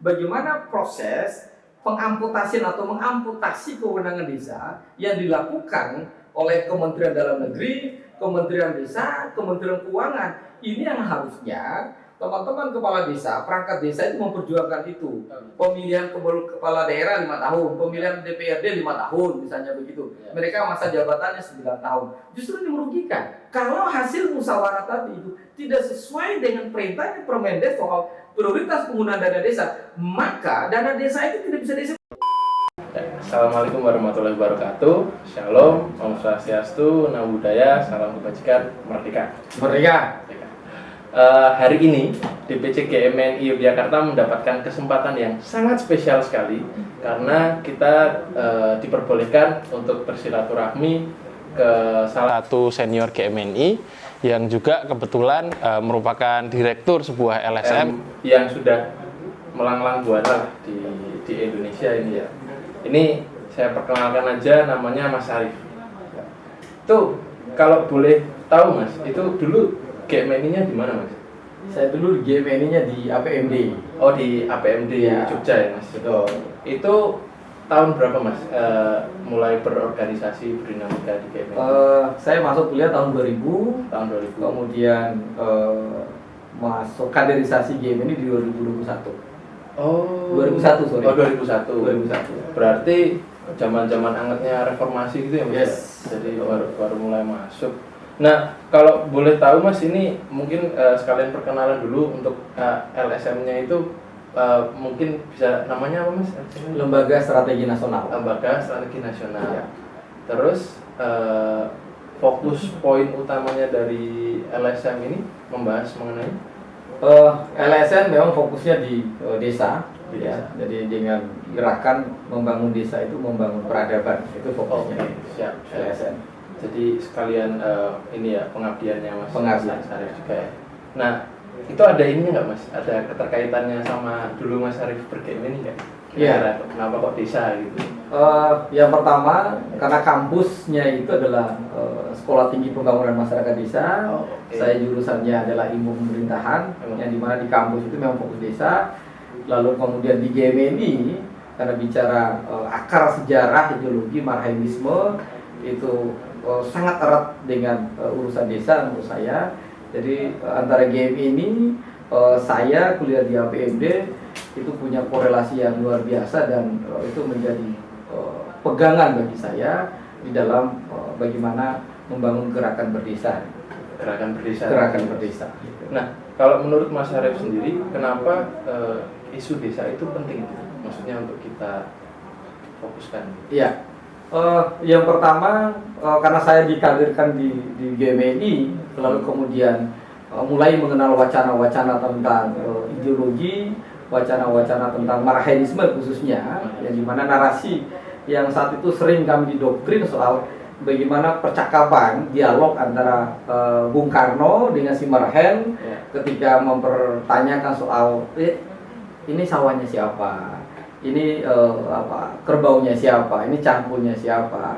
bagaimana proses pengamputasian atau mengamputasi kewenangan desa yang dilakukan oleh Kementerian Dalam Negeri, Kementerian Desa, Kementerian Keuangan. Ini yang harusnya teman-teman kepala desa, perangkat desa itu memperjuangkan itu. Pemilihan kepala daerah 5 tahun, pemilihan DPRD 5 tahun misalnya begitu. Mereka masa jabatannya 9 tahun. Justru ini merugikan. Kalau hasil musyawarah tadi itu tidak sesuai dengan perintah Permendes soal prioritas penggunaan dana desa, maka dana desa itu tidak bisa desa. Assalamualaikum warahmatullahi wabarakatuh. Shalom, Om Swastiastu, Namo Buddhaya, salam kebajikan, merdeka. Merdeka. Hari ini DPC GMNI Yogyakarta mendapatkan kesempatan yang sangat spesial sekali karena kita diperbolehkan untuk bersilaturahmi ke salah satu senior GMNI yang juga kebetulan merupakan direktur sebuah LSM yang sudah melanglang buana di Indonesia ini ya. Ini saya perkenalkan aja, namanya Mas Arif. Itu kalau boleh tahu Mas, itu dulu GMNI-nya di mana Mas? Saya dulu GMNI-nya di APMD. Oh, di APMD ya. Jogja ya Mas? Betul. Itu tahun berapa Mas mulai berorganisasi berdinamika di GMNI? Saya masuk kuliah tahun 2000. Tahun 2000. Kemudian masuk kaderisasi GMNI di 2021. Oh, 2001 sorry. Oh, 2001. 2001. Berarti zaman-zaman angetnya reformasi gitu ya Mas? Yes. Jadi baru mulai masuk. Nah, kalau boleh tahu Mas, ini mungkin sekalian perkenalan dulu untuk LSM-nya itu mungkin bisa namanya apa Mas? Lembaga Strategi Nasional. Lembaga Strategi Nasional. Ya. Terus fokus poin utamanya dari LSM ini membahas mengenai LSM memang fokusnya di desa. Di Ya. desa. Jadi dengan gerakan membangun desa itu membangun peradaban, itu fokusnya. Siap. LSM. Jadi sekalian ini ya pengabdiannya Mas. Pengabdian. Mas Arif juga ya. Nah, itu ada ininya nggak Mas? Ada keterkaitannya sama dulu Mas Arif bergame ini nggak? Iya. Kenapa kok desa gitu? Yang pertama karena kampusnya itu adalah Sekolah Tinggi Pembangunan Masyarakat Desa. Oh, okay. Saya jurusannya adalah ilmu pemerintahan, yang dimana di kampus itu memang fokus desa. Lalu kemudian di GMNI karena bicara akar sejarah ideologi marxisme itu sangat erat dengan urusan desa menurut saya. Jadi antara GMNI, saya kuliah di APMD itu punya korelasi yang luar biasa dan itu menjadi pegangan bagi saya di dalam bagaimana membangun gerakan berdesa. Gerakan berdesa. Gerakan berdesa. Nah, kalau menurut Mas Arif sendiri, kenapa isu desa itu penting? Maksudnya untuk kita fokuskan. Iya. Yang pertama karena saya dikaderkan di GMNI, lalu kemudian mulai mengenal wacana-wacana tentang ideologi, wacana-wacana tentang marxisme khususnya, yang dimana narasi yang saat itu sering kami didoktrin soal bagaimana percakapan dialog antara Bung Karno dengan si Marhen ketika mempertanyakan soal ini sawahnya siapa, ini kerbaunya siapa, ini cangkulnya siapa,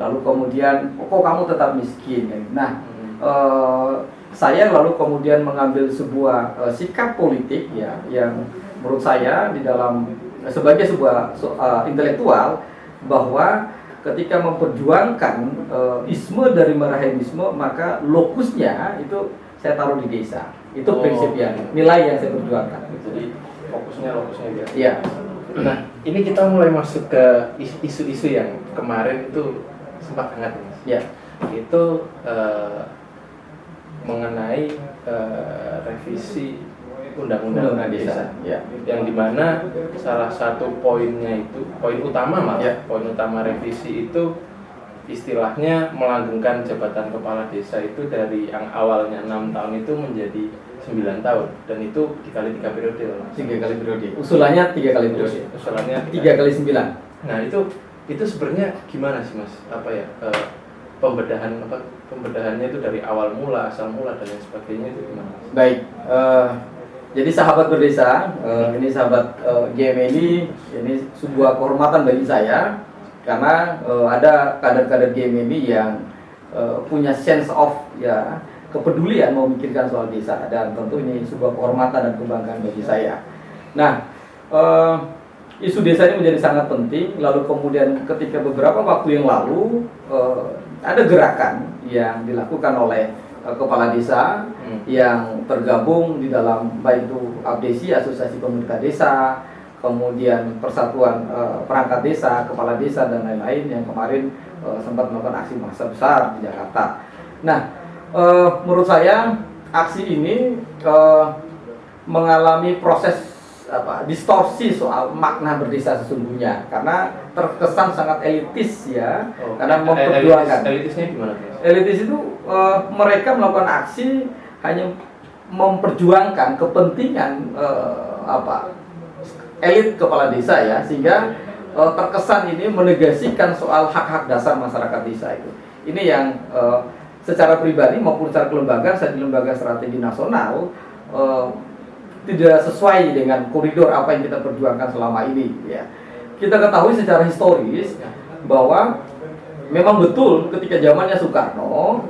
lalu kemudian kok kamu tetap miskin. Nah, saya lalu kemudian mengambil sebuah sikap politik ya yang menurut saya di dalam sebagai sebuah intelektual bahwa ketika memperjuangkan isme dari marxisme maka lokusnya itu saya taruh di desa. Itu prinsip yang nilai yang saya perjuangkan. Jadi fokusnya dia. Iya. Nah, ini kita mulai masuk ke isu-isu yang kemarin itu sempat hangat Mas. Ya. Itu mengenai revisi undang-undang desa. Ya. Yang dimana salah satu poinnya itu, poin utama malah, Ya. poin utama revisi itu istilahnya melanggengkan jabatan kepala desa itu dari yang awalnya 6 tahun itu menjadi 9 tahun, dan itu dikali 3 periode Mas. 3 kali periode. Usulannya 3 kali periode. Usulannya 3 kali 9. Nah, itu sebenarnya gimana sih Mas? Apa ya? Pembedahannya itu dari awal mula, asal mula dan lain sebagainya itu gimana? Baik. Jadi sahabat berdesa, ini sahabat GMNI, ini sebuah kehormatan bagi saya karena ada kader-kader GMNI yang punya sense of ya kepedulian memikirkan soal desa, dan tentu ini sebuah kehormatan dan kebanggaan bagi saya. Nah, eh, isu desa ini menjadi sangat penting. Lalu kemudian ketika beberapa waktu yang lalu ada gerakan yang dilakukan oleh kepala desa yang tergabung di dalam baik itu APDESI, Asosiasi Pemerintah Desa, kemudian Persatuan Perangkat Desa, Kepala Desa dan lain-lain yang kemarin sempat melakukan aksi massa besar di Jakarta. Nah, menurut saya aksi ini mengalami proses distorsi soal makna berdesa sesungguhnya, karena terkesan sangat elitis ya, karena memperjuangkan. Elitisnya gimana? Elitis itu mereka melakukan aksi hanya memperjuangkan kepentingan elit kepala desa ya, sehingga terkesan ini menegasikan soal hak-hak dasar masyarakat desa itu. Ini yang secara pribadi maupun secara kelembagaan, saya di Lembaga Strategi Nasional tidak sesuai dengan koridor apa yang kita perjuangkan selama ini ya. Kita ketahui secara historis bahwa memang betul ketika zamannya Soekarno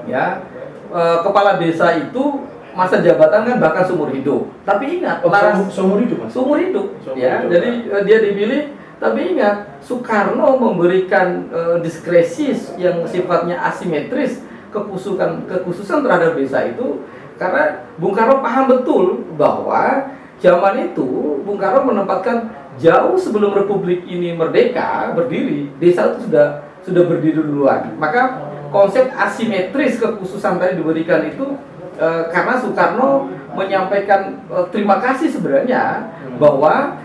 ya, kepala desa itu masa jabatan kan bahkan seumur hidup. Tapi ingat, seumur hidup Mas? Seumur hidup ya. Jadi dia dipilih, tapi ingat Soekarno memberikan diskresi yang sifatnya asimetris, kekhususan terhadap desa itu karena Bung Karno paham betul bahwa zaman itu Bung Karno menempatkan jauh sebelum Republik ini merdeka berdiri, desa itu sudah berdiri duluan. Maka konsep asimetris kekhususan tadi diberikan itu karena Soekarno menyampaikan terima kasih sebenarnya bahwa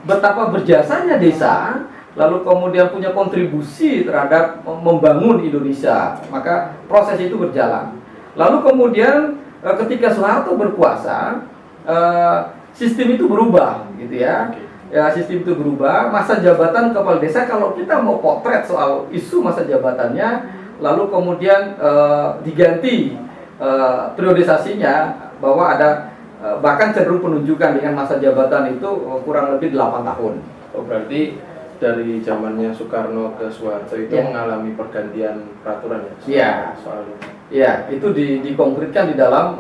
betapa berjasanya desa, lalu kemudian punya kontribusi terhadap membangun Indonesia. Maka proses itu berjalan. Lalu kemudian ketika Soeharto berkuasa, sistem itu berubah, gitu ya. Ya, sistem itu berubah. Masa jabatan kepala desa, kalau kita mau potret soal isu masa jabatannya, lalu kemudian diganti periodisasinya bahwa ada bahkan cenderung penunjukan dengan masa jabatan itu kurang lebih 8 tahun. Oh, berarti dari zamannya Soekarno ke Soeharto itu mengalami pergantian peraturan ya? Soal itu. Ya, itu dikonkretkan di dalam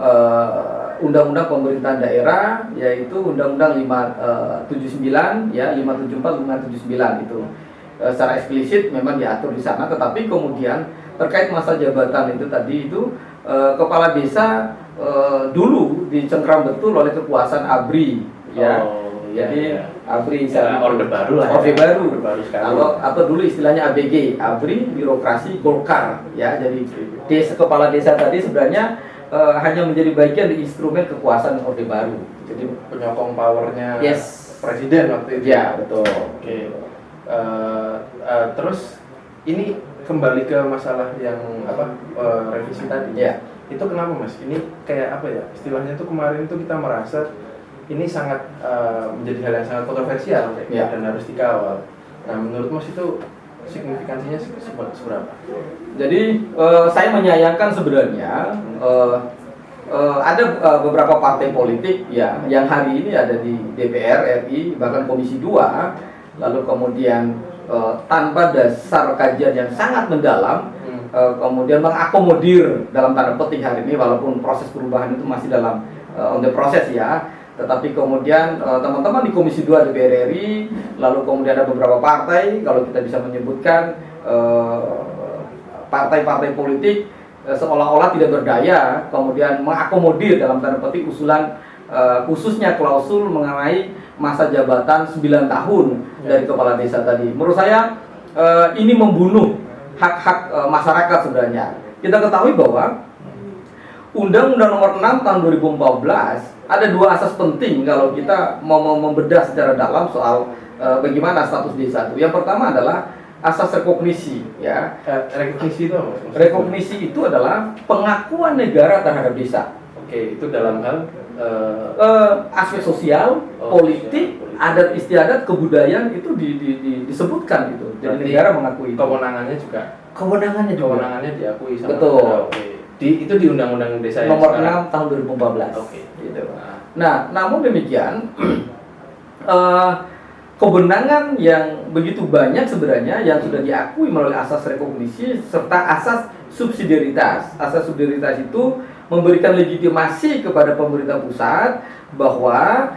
Undang-Undang Pemerintahan Daerah, yaitu Undang-Undang 579 ya, 574 579 itu. Secara eksplisit memang diatur di sana, tetapi kemudian terkait masa jabatan itu tadi itu kepala desa dulu dicengkram betul oleh kekuasaan ABRI ya. Jadi ABRI Orde Baru lah. Orde Baru. Baru atau dulu istilahnya ABG, ABRI Birokrasi Golkar ya. Jadi kepala desa tadi sebenarnya hanya menjadi bagian dari instrumen kekuasaan Orde Baru. Jadi penyokong powernya presiden waktu itu. Ya, betul. Oke. Terus ini kembali ke masalah yang revisi tadi. Ya. Itu kenapa Mas? Ini kayak apa ya? Istilahnya tuh kemarin tuh kita merasa ini sangat menjadi hal yang sangat kontroversial dan harus dikawal. Nah, menurut Mas itu signifikansinya seberapa? Jadi saya menyayangkan sebenarnya ada beberapa partai politik ya yang hari ini ada di DPR RI, bahkan Komisi 2, lalu kemudian tanpa dasar kajian yang sangat mendalam, kemudian mengakomodir dalam tanda petik hari ini, walaupun proses perubahan itu masih dalam on the process ya. Tetapi kemudian teman-teman di Komisi 2 DPR RI, lalu kemudian ada beberapa partai, kalau kita bisa menyebutkan partai-partai politik seolah-olah tidak berdaya, kemudian mengakomodir dalam tanda petik usulan khususnya klausul mengenai masa jabatan 9 tahun dari kepala desa tadi. Menurut saya ini membunuh hak-hak masyarakat sebenarnya. Kita ketahui bahwa Undang-Undang Nomor 6 Tahun 2014 ada 2 asas penting kalau kita mau membedah secara dalam soal bagaimana status desa itu. Yang pertama adalah asas rekognisi ya. Rekognisi itu apa? Rekognisi itu adalah pengakuan negara terhadap desa. Oke, itu dalam hal aspek sosial, politik, adat istiadat, kebudayaan itu disebutkan gitu. Jadi negara mengakui itu. Kewenangannya diakui sama betul. Negara. Itu di Undang-Undang Desa yang Nomor sekarang? 6 tahun 2014. Oke. Gitu. Nah, namun demikian kewenangan yang begitu banyak sebenarnya yang sudah diakui melalui asas rekognisi serta asas subsidiaritas. Asas subsidiaritas itu memberikan legitimasi kepada pemerintah pusat bahwa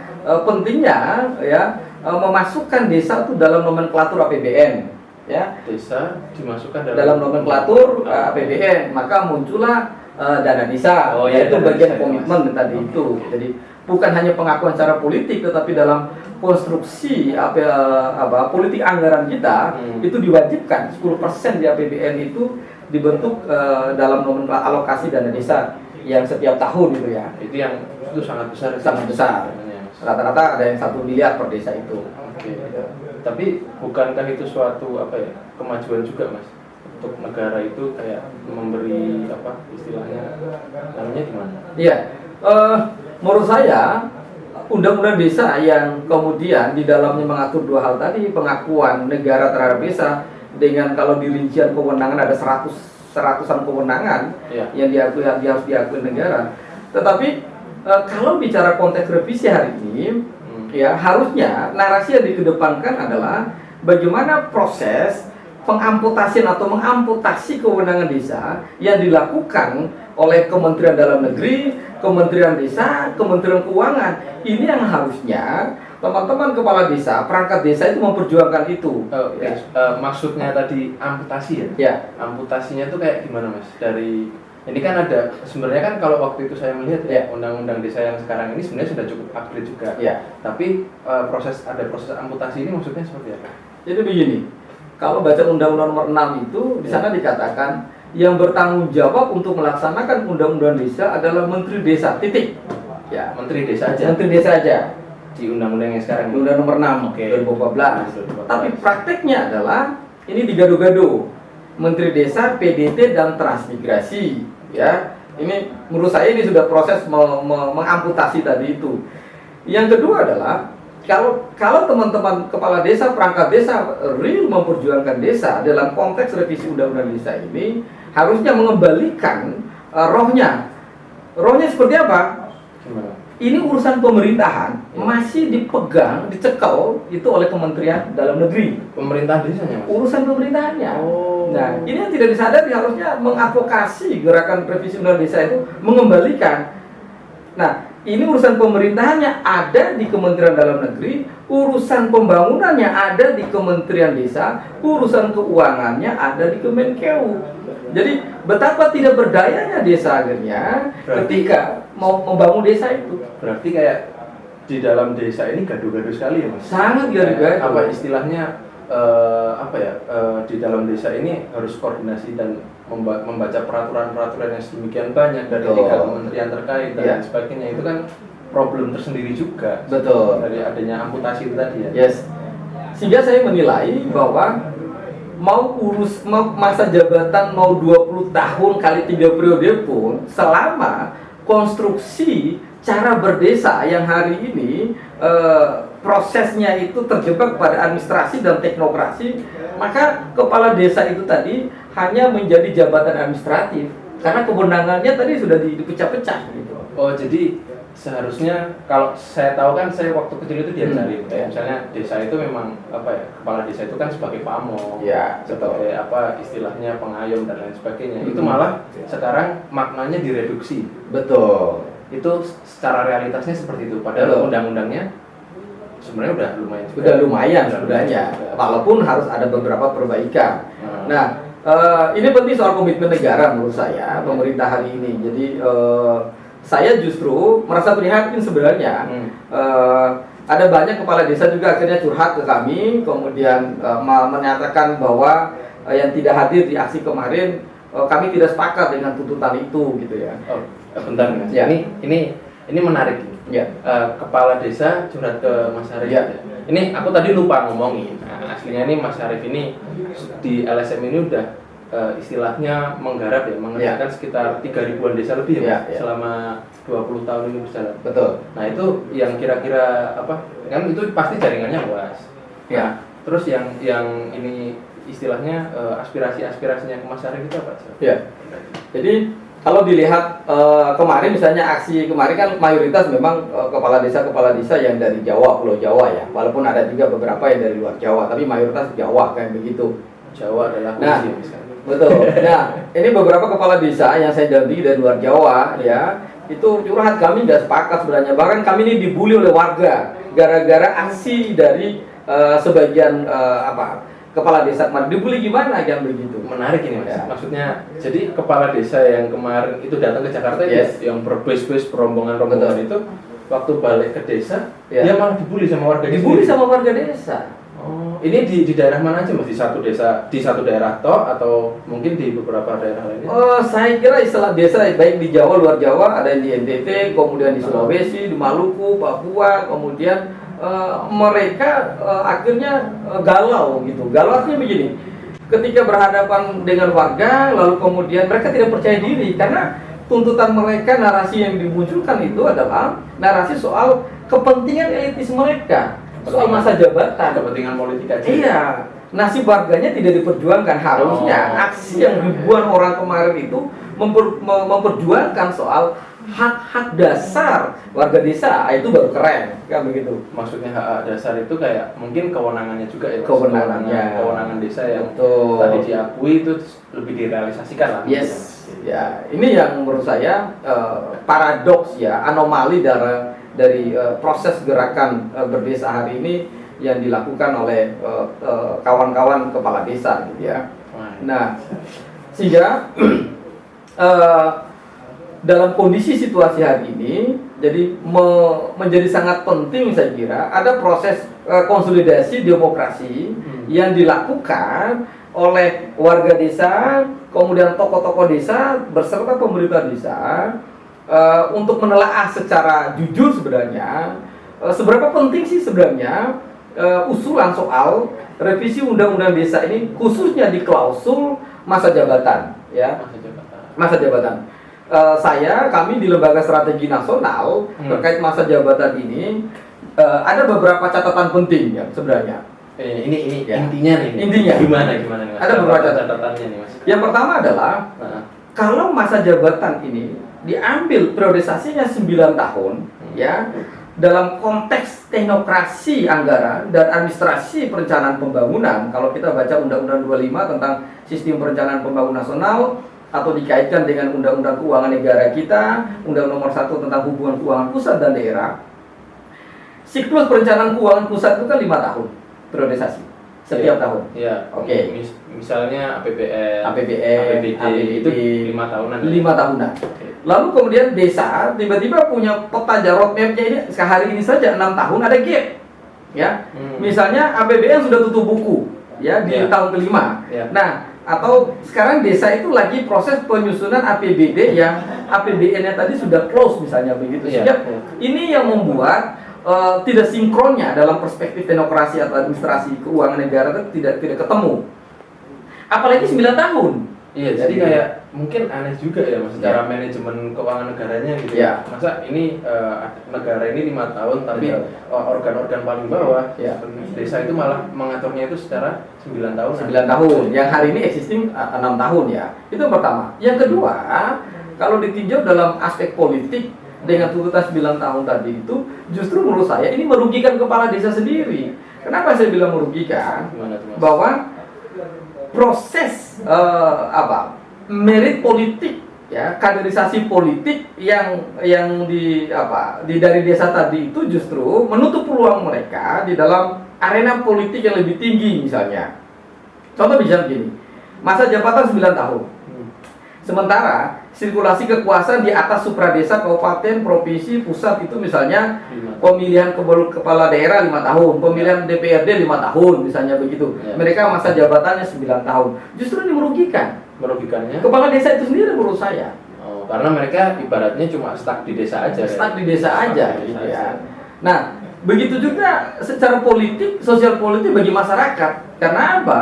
pentingnya ya memasukkan desa itu dalam nomenklatur APBN, ya. Desa dimasukkan Dalam nomenklatur APBN, maka muncullah dana desa, Oh, iya, yaitu dana bagian desa, komitmen Mas. tadi itu. Jadi bukan hanya pengakuan secara politik, tetapi dalam konstruksi politik anggaran kita itu diwajibkan 10% di APBN itu dibentuk dalam nomenklatur alokasi dana desa yang setiap tahun gitu ya. Itu sangat besar. Sangat besar. Sebenarnya, Mas. Rata-rata ada yang 1 miliar per desa itu. Oke. Tapi bukankah itu suatu kemajuan juga, Mas? Untuk negara itu kayak memberi istilahnya namanya gimana? Iya, menurut saya undang-undang desa yang kemudian di dalamnya mengatur dua hal tadi, pengakuan negara terhadap desa dengan kalau di rincian kewenangan ada seratusan kewenangan Iya. yang harus diakui negara. Tetapi kalau bicara konteks revisi hari ini, ya harusnya narasi yang dikedepankan adalah bagaimana proses pengamputasian atau mengamputasi kewenangan desa yang dilakukan oleh Kementerian Dalam Negeri, Kementerian Desa, Kementerian Keuangan. Ini yang harusnya teman-teman kepala desa, perangkat desa itu memperjuangkan itu. Maksudnya tadi amputasi ya? Ya. Amputasinya itu kayak gimana, Mas? Dari ini kan ada sebenarnya kan kalau waktu itu saya melihat Ya. undang-undang desa yang sekarang ini sebenarnya sudah cukup upgrade juga. Ya. Tapi proses amputasi ini maksudnya seperti apa? Jadi begini, kalau baca Undang-Undang Nomor 6 itu di sana dikatakan yang bertanggung jawab untuk melaksanakan Undang-Undang Desa adalah Menteri Desa. Titik. Ya. Menteri Desa aja. Menteri Desa aja. Di undang-undang yang sekarang. Undang Nomor 6 Oke. 2014. 2014. Tapi prakteknya adalah ini digado-gado. Menteri Desa, PDT dan Transmigrasi, ya. Ini menurut saya ini sudah proses mengamputasi tadi itu. Yang kedua adalah kalau teman-teman kepala desa, perangkat desa real memperjuangkan desa dalam konteks revisi undang-undang desa ini harusnya mengembalikan rohnya. Rohnya seperti apa? Gimana? Ini urusan pemerintahan masih dipegang, dicekel itu oleh Kementerian Dalam Negeri. Pemerintah desanya, Mas? Urusan pemerintahannya. Oh. Nah, ini yang tidak disadari harusnya mengadvokasi gerakan revisi undang desa itu mengembalikan. Nah, ini urusan pemerintahannya ada di Kementerian Dalam Negeri, urusan pembangunannya ada di Kementerian Desa, urusan keuangannya ada di Kemenkeu. Jadi betapa tidak berdayanya desa akhirnya ketika mau membangun desa itu. Berarti kayak di dalam desa ini gaduh-gaduh sekali ya, Mas? Sangat gaduh-gaduh. Apa istilahnya di dalam desa ini harus koordinasi dan membaca peraturan-peraturan yang sedemikian banyak dari Betul. 3 kementerian terkait dan Ya. lain sebagainya. Itu kan problem tersendiri juga. Betul. Dari adanya amputasi itu tadi ya. Yes. Sehingga saya menilai bahwa mau masa jabatan mau 20 tahun kali 3 periode pun selama konstruksi cara berdesa yang hari ini prosesnya itu terjebak pada administrasi dan teknokrasi, maka kepala desa itu tadi hanya menjadi jabatan administratif karena kewenangannya tadi sudah dipecah-pecah gitu. Oh, jadi seharusnya kalau saya tahu kan saya waktu kecil itu diajarin kayak misalnya desa itu memang kepala desa itu kan sebagai pamong, Ya, sebagai istilahnya pengayom dan lain sebagainya. Itu malah sekarang maknanya direduksi. Betul. Itu secara realitasnya seperti itu. Padahal Betul. undang-undangnya sebenarnya udah lumayan. Sudah lumayan Udah sebenarnya, lumayan. walaupun harus ada beberapa perbaikan. Nah, Nah, ini penting soal komitmen negara menurut saya pemerintah hari ini. Jadi saya justru merasa prihatin sebenarnya. Ada banyak kepala desa juga akhirnya curhat ke kami, kemudian menyatakan bahwa yang tidak hadir di aksi kemarin kami tidak sepakat dengan tuntutan itu, gitu ya. oh, bentar Mas. Ya. Ini menarik. Ya. Kepala desa curhat ke Mas Arif. Ya. Ini aku tadi lupa ngomongin. Nah, aslinya ini Mas Arif ini di LSM ini udah istilahnya menggarap ya, mengerjakan sekitar 3.000-an desa lebih ya, Mas, Ya. selama 20 tahun ini berjalan. Betul. Nah, itu yang kira-kira kan itu pasti jaringannya luas. Ya. Nah, terus yang ini istilahnya aspirasi-aspirasinya ke Mas Arif itu apa? Ya. Jadi kalau dilihat kemarin misalnya aksi kemarin kan mayoritas memang kepala desa yang dari Jawa, Pulau Jawa ya. Walaupun ada juga beberapa yang dari luar Jawa, tapi mayoritas Jawa kayak begitu. Jawa adalah Nah, kunci misalnya. Betul. Nah, ini beberapa kepala desa yang saya dampingi dari luar Jawa, ya, itu curhat kami nggak sepakat sebenarnya. Bahkan kami ini dibully oleh warga gara-gara aksi dari sebagian kepala desa kemarin. Dibully gimana kan begitu? Menarik ini Mas. Ya. Maksudnya jadi kepala desa yang kemarin itu datang ke Jakarta Yes. yang berbus-bus rombongan-rombongan itu waktu balik ke desa Ya. dia malah dibully sama warga Dibully sendiri. sama warga desa. Oh, ini di daerah mana aja Mas? Di satu desa, di satu daerah toh atau mungkin di beberapa daerah lainnya? Oh, saya kira istilah desa baik di Jawa, luar Jawa, ada yang di NTT, kemudian di Sulawesi, di Maluku, Papua, kemudian mereka akhirnya galau gitu. Galau artinya begini, ketika berhadapan dengan warga, lalu kemudian mereka tidak percaya diri karena tuntutan mereka, narasi yang dimunculkan itu adalah narasi soal kepentingan elitis mereka, soal masa jabatan. Kepentingan politik aja. Iya, nasib warganya tidak diperjuangkan. Harusnya aksi yang ribuan orang kemarin itu memperjuangkan soal hak-hak dasar warga desa, itu baru keren, kan begitu. Maksudnya hak dasar itu kayak mungkin kewenangannya juga ya Mas? Kewenangannya. Kewenangan desa yang Betul. tadi diakui itu lebih direalisasikan lah. Yes, ya ini yang menurut saya paradoks ya, anomali dari proses gerakan berdesa hari ini yang dilakukan oleh kawan-kawan kepala desa gitu ya. Nah, sehingga dalam kondisi situasi hari ini, jadi menjadi sangat penting saya kira ada proses konsolidasi demokrasi yang dilakukan oleh warga desa, kemudian tokoh-tokoh desa beserta pemerintah desa untuk menelaah secara jujur sebenarnya seberapa penting sih sebenarnya usulan soal revisi undang-undang desa ini, khususnya di klausul masa jabatan, ya. Masa jabatan. Kami di Lembaga Strategi Nasional terkait masa jabatan ini ada beberapa catatan penting ya sebenarnya. Ini Ya. intinya nih. Intinya. Gimana nih Mas? Ada beberapa catatannya nih Mas. Yang pertama adalah kalau masa jabatan ini diambil periodisasinya 9 tahun, ya, dalam konteks teknokrasi anggaran dan administrasi perencanaan pembangunan, kalau kita baca Undang-Undang 25 tentang Sistem Perencanaan Pembangunan Nasional atau dikaitkan dengan Undang-Undang Keuangan Negara kita, Undang Nomor 1 tentang Hubungan Keuangan Pusat dan Daerah, siklus perencanaan keuangan pusat itu kan 5 tahun periodisasi setiap tahun. Iya. Oke. Misalnya APBN, APBD itu 5 tahunan. 5 tahunan. Lalu kemudian desa tiba-tiba punya peta roadmap-nya ini sehari ini saja 6 tahun ada gap. Ya. Misalnya APBN sudah tutup buku ya di tahun kelima. Nah, atau sekarang desa itu lagi proses penyusunan APBD yang APBN-nya tadi sudah close misalnya begitu. Sehingga ini yang membuat tidak sinkronnya dalam perspektif demokrasi atau administrasi keuangan negara itu tidak ketemu. Apalagi 9 tahun. Iya, jadi kayak mungkin aneh juga ya Mas secara manajemen keuangan negaranya gitu. Ya. Masa ini negara ini 5 tahun tapi organ-organ paling bawah desa itu malah mengaturnya itu secara 9 tahun. 9 tahun. Yang hari ini existing 6 tahun ya. Itu yang pertama. Yang kedua, kalau ditinjau dalam aspek politik dengan tuntutan 9 tahun tadi itu justru menurut saya ini merugikan kepala desa sendiri. Kenapa saya bilang merugikan? Gimana tuh, Mas? Bahwa proses merit politik ya, kaderisasi politik yang dari desa tadi itu justru menutup peluang mereka di dalam arena politik yang lebih tinggi misalnya. Contoh misalnya begini, masa jabatan 9 tahun. Sementara sirkulasi kekuasaan di atas supradesa, kabupaten, provinsi, pusat itu misalnya pemilihan kepala daerah 5 tahun, pemilihan DPRD 5 tahun misalnya begitu. Mereka masa jabatannya 9 tahun. Justru ini merugikan. Merugikannya? Kepala desa itu sendiri menurut saya. Oh, karena mereka ibaratnya cuma stuck di desa aja. Stuck di desa aja gitu ya. Nah, begitu juga secara politik, sosial politik bagi masyarakat. Karena apa?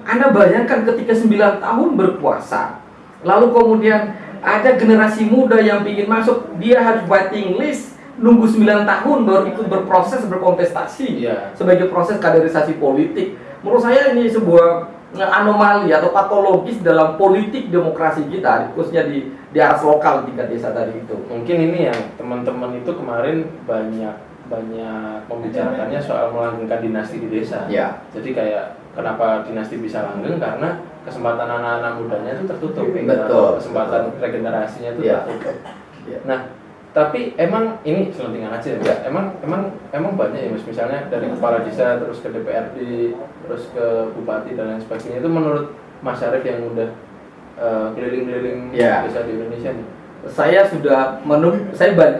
Anda bayangkan ketika 9 tahun berkuasa, lalu kemudian ada generasi muda yang ingin masuk, dia harus waiting list, nunggu 9 tahun baru ikut berproses, berkontestasi sebagai proses kaderisasi politik. Menurut saya ini sebuah anomali atau patologis dalam politik demokrasi kita, khususnya di aras lokal tingkat desa tadi itu. Mungkin ini yang teman-teman itu kemarin banyak membicarakannya soal melanggengkan dinasti di desa. Ya. Jadi kayak kenapa dinasti bisa langgeng karena kesempatan anak-anak mudanya itu tertutup. Betul. Kesempatan regenerasinya itu Iya. tertutup. Iya. Nah, tapi emang ini selentingan aja ya, Mas? Ya. Emang banyak ya, Mas, misalnya dari kepala desa terus ke DPRD, terus ke bupati dan lain sebagainya, itu menurut Mas Syarif yang udah keliling-keliling Ya. desa di Indonesia nih. Saya sudah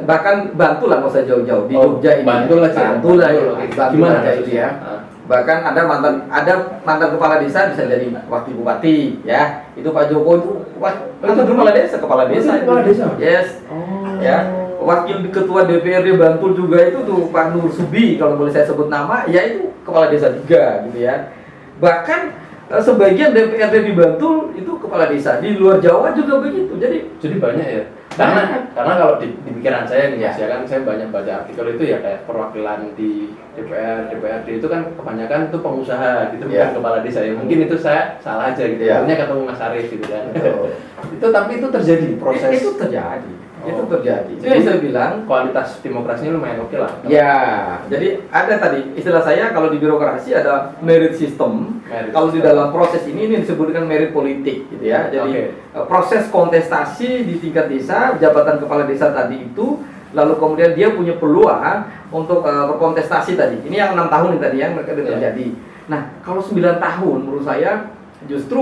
bahkan bantu lah, nggak usah jauh-jauh di Jogja ini. Bantul aja. Bantul aja. Oke. Bantul Gimana aja itu ya. Bahkan ada mantan kepala desa bisa jadi wakil bupati ya. Itu Pak Joko itu mantan kepala desa Kepala desa. Yes. Oh. Ya. Wakil ketua DPRD Bantul juga itu tuh Pak Nur Subi, kalau boleh saya sebut nama, ya itu kepala desa juga gitu ya. Bahkan sebagian DPRD di Bantul itu kepala desa, di luar Jawa juga begitu. Jadi banyak ya. Karena kalau di pikiran saya nih, Mas, ya kan saya banyak baca artikel itu ya, kayak perwakilan di DPR, DPRD itu kan kebanyakan itu pengusaha gitu, Ya. bukan kepala desa ya. Mungkin itu saya salah aja gitu. Ya. Akhirnya ketemu Mas Arif gitu kan. Betul. Tapi itu terjadi proses. Itu terjadi. Itu Oh. terjadi. Jadi Jadi saya bilang, kualitas demokrasinya lumayan oke lah. ya, jadi ada tadi istilah saya kalau di birokrasi ada merit system. Merit Kalau di system. dalam proses ini disebutkan merit politik gitu ya. Jadi proses kontestasi di tingkat desa, jabatan kepala desa tadi itu, lalu kemudian dia punya peluang untuk berkontestasi tadi. Ini yang 6 tahun ini tadi yang mereka terjadi. Nah, kalau 9 tahun menurut saya justru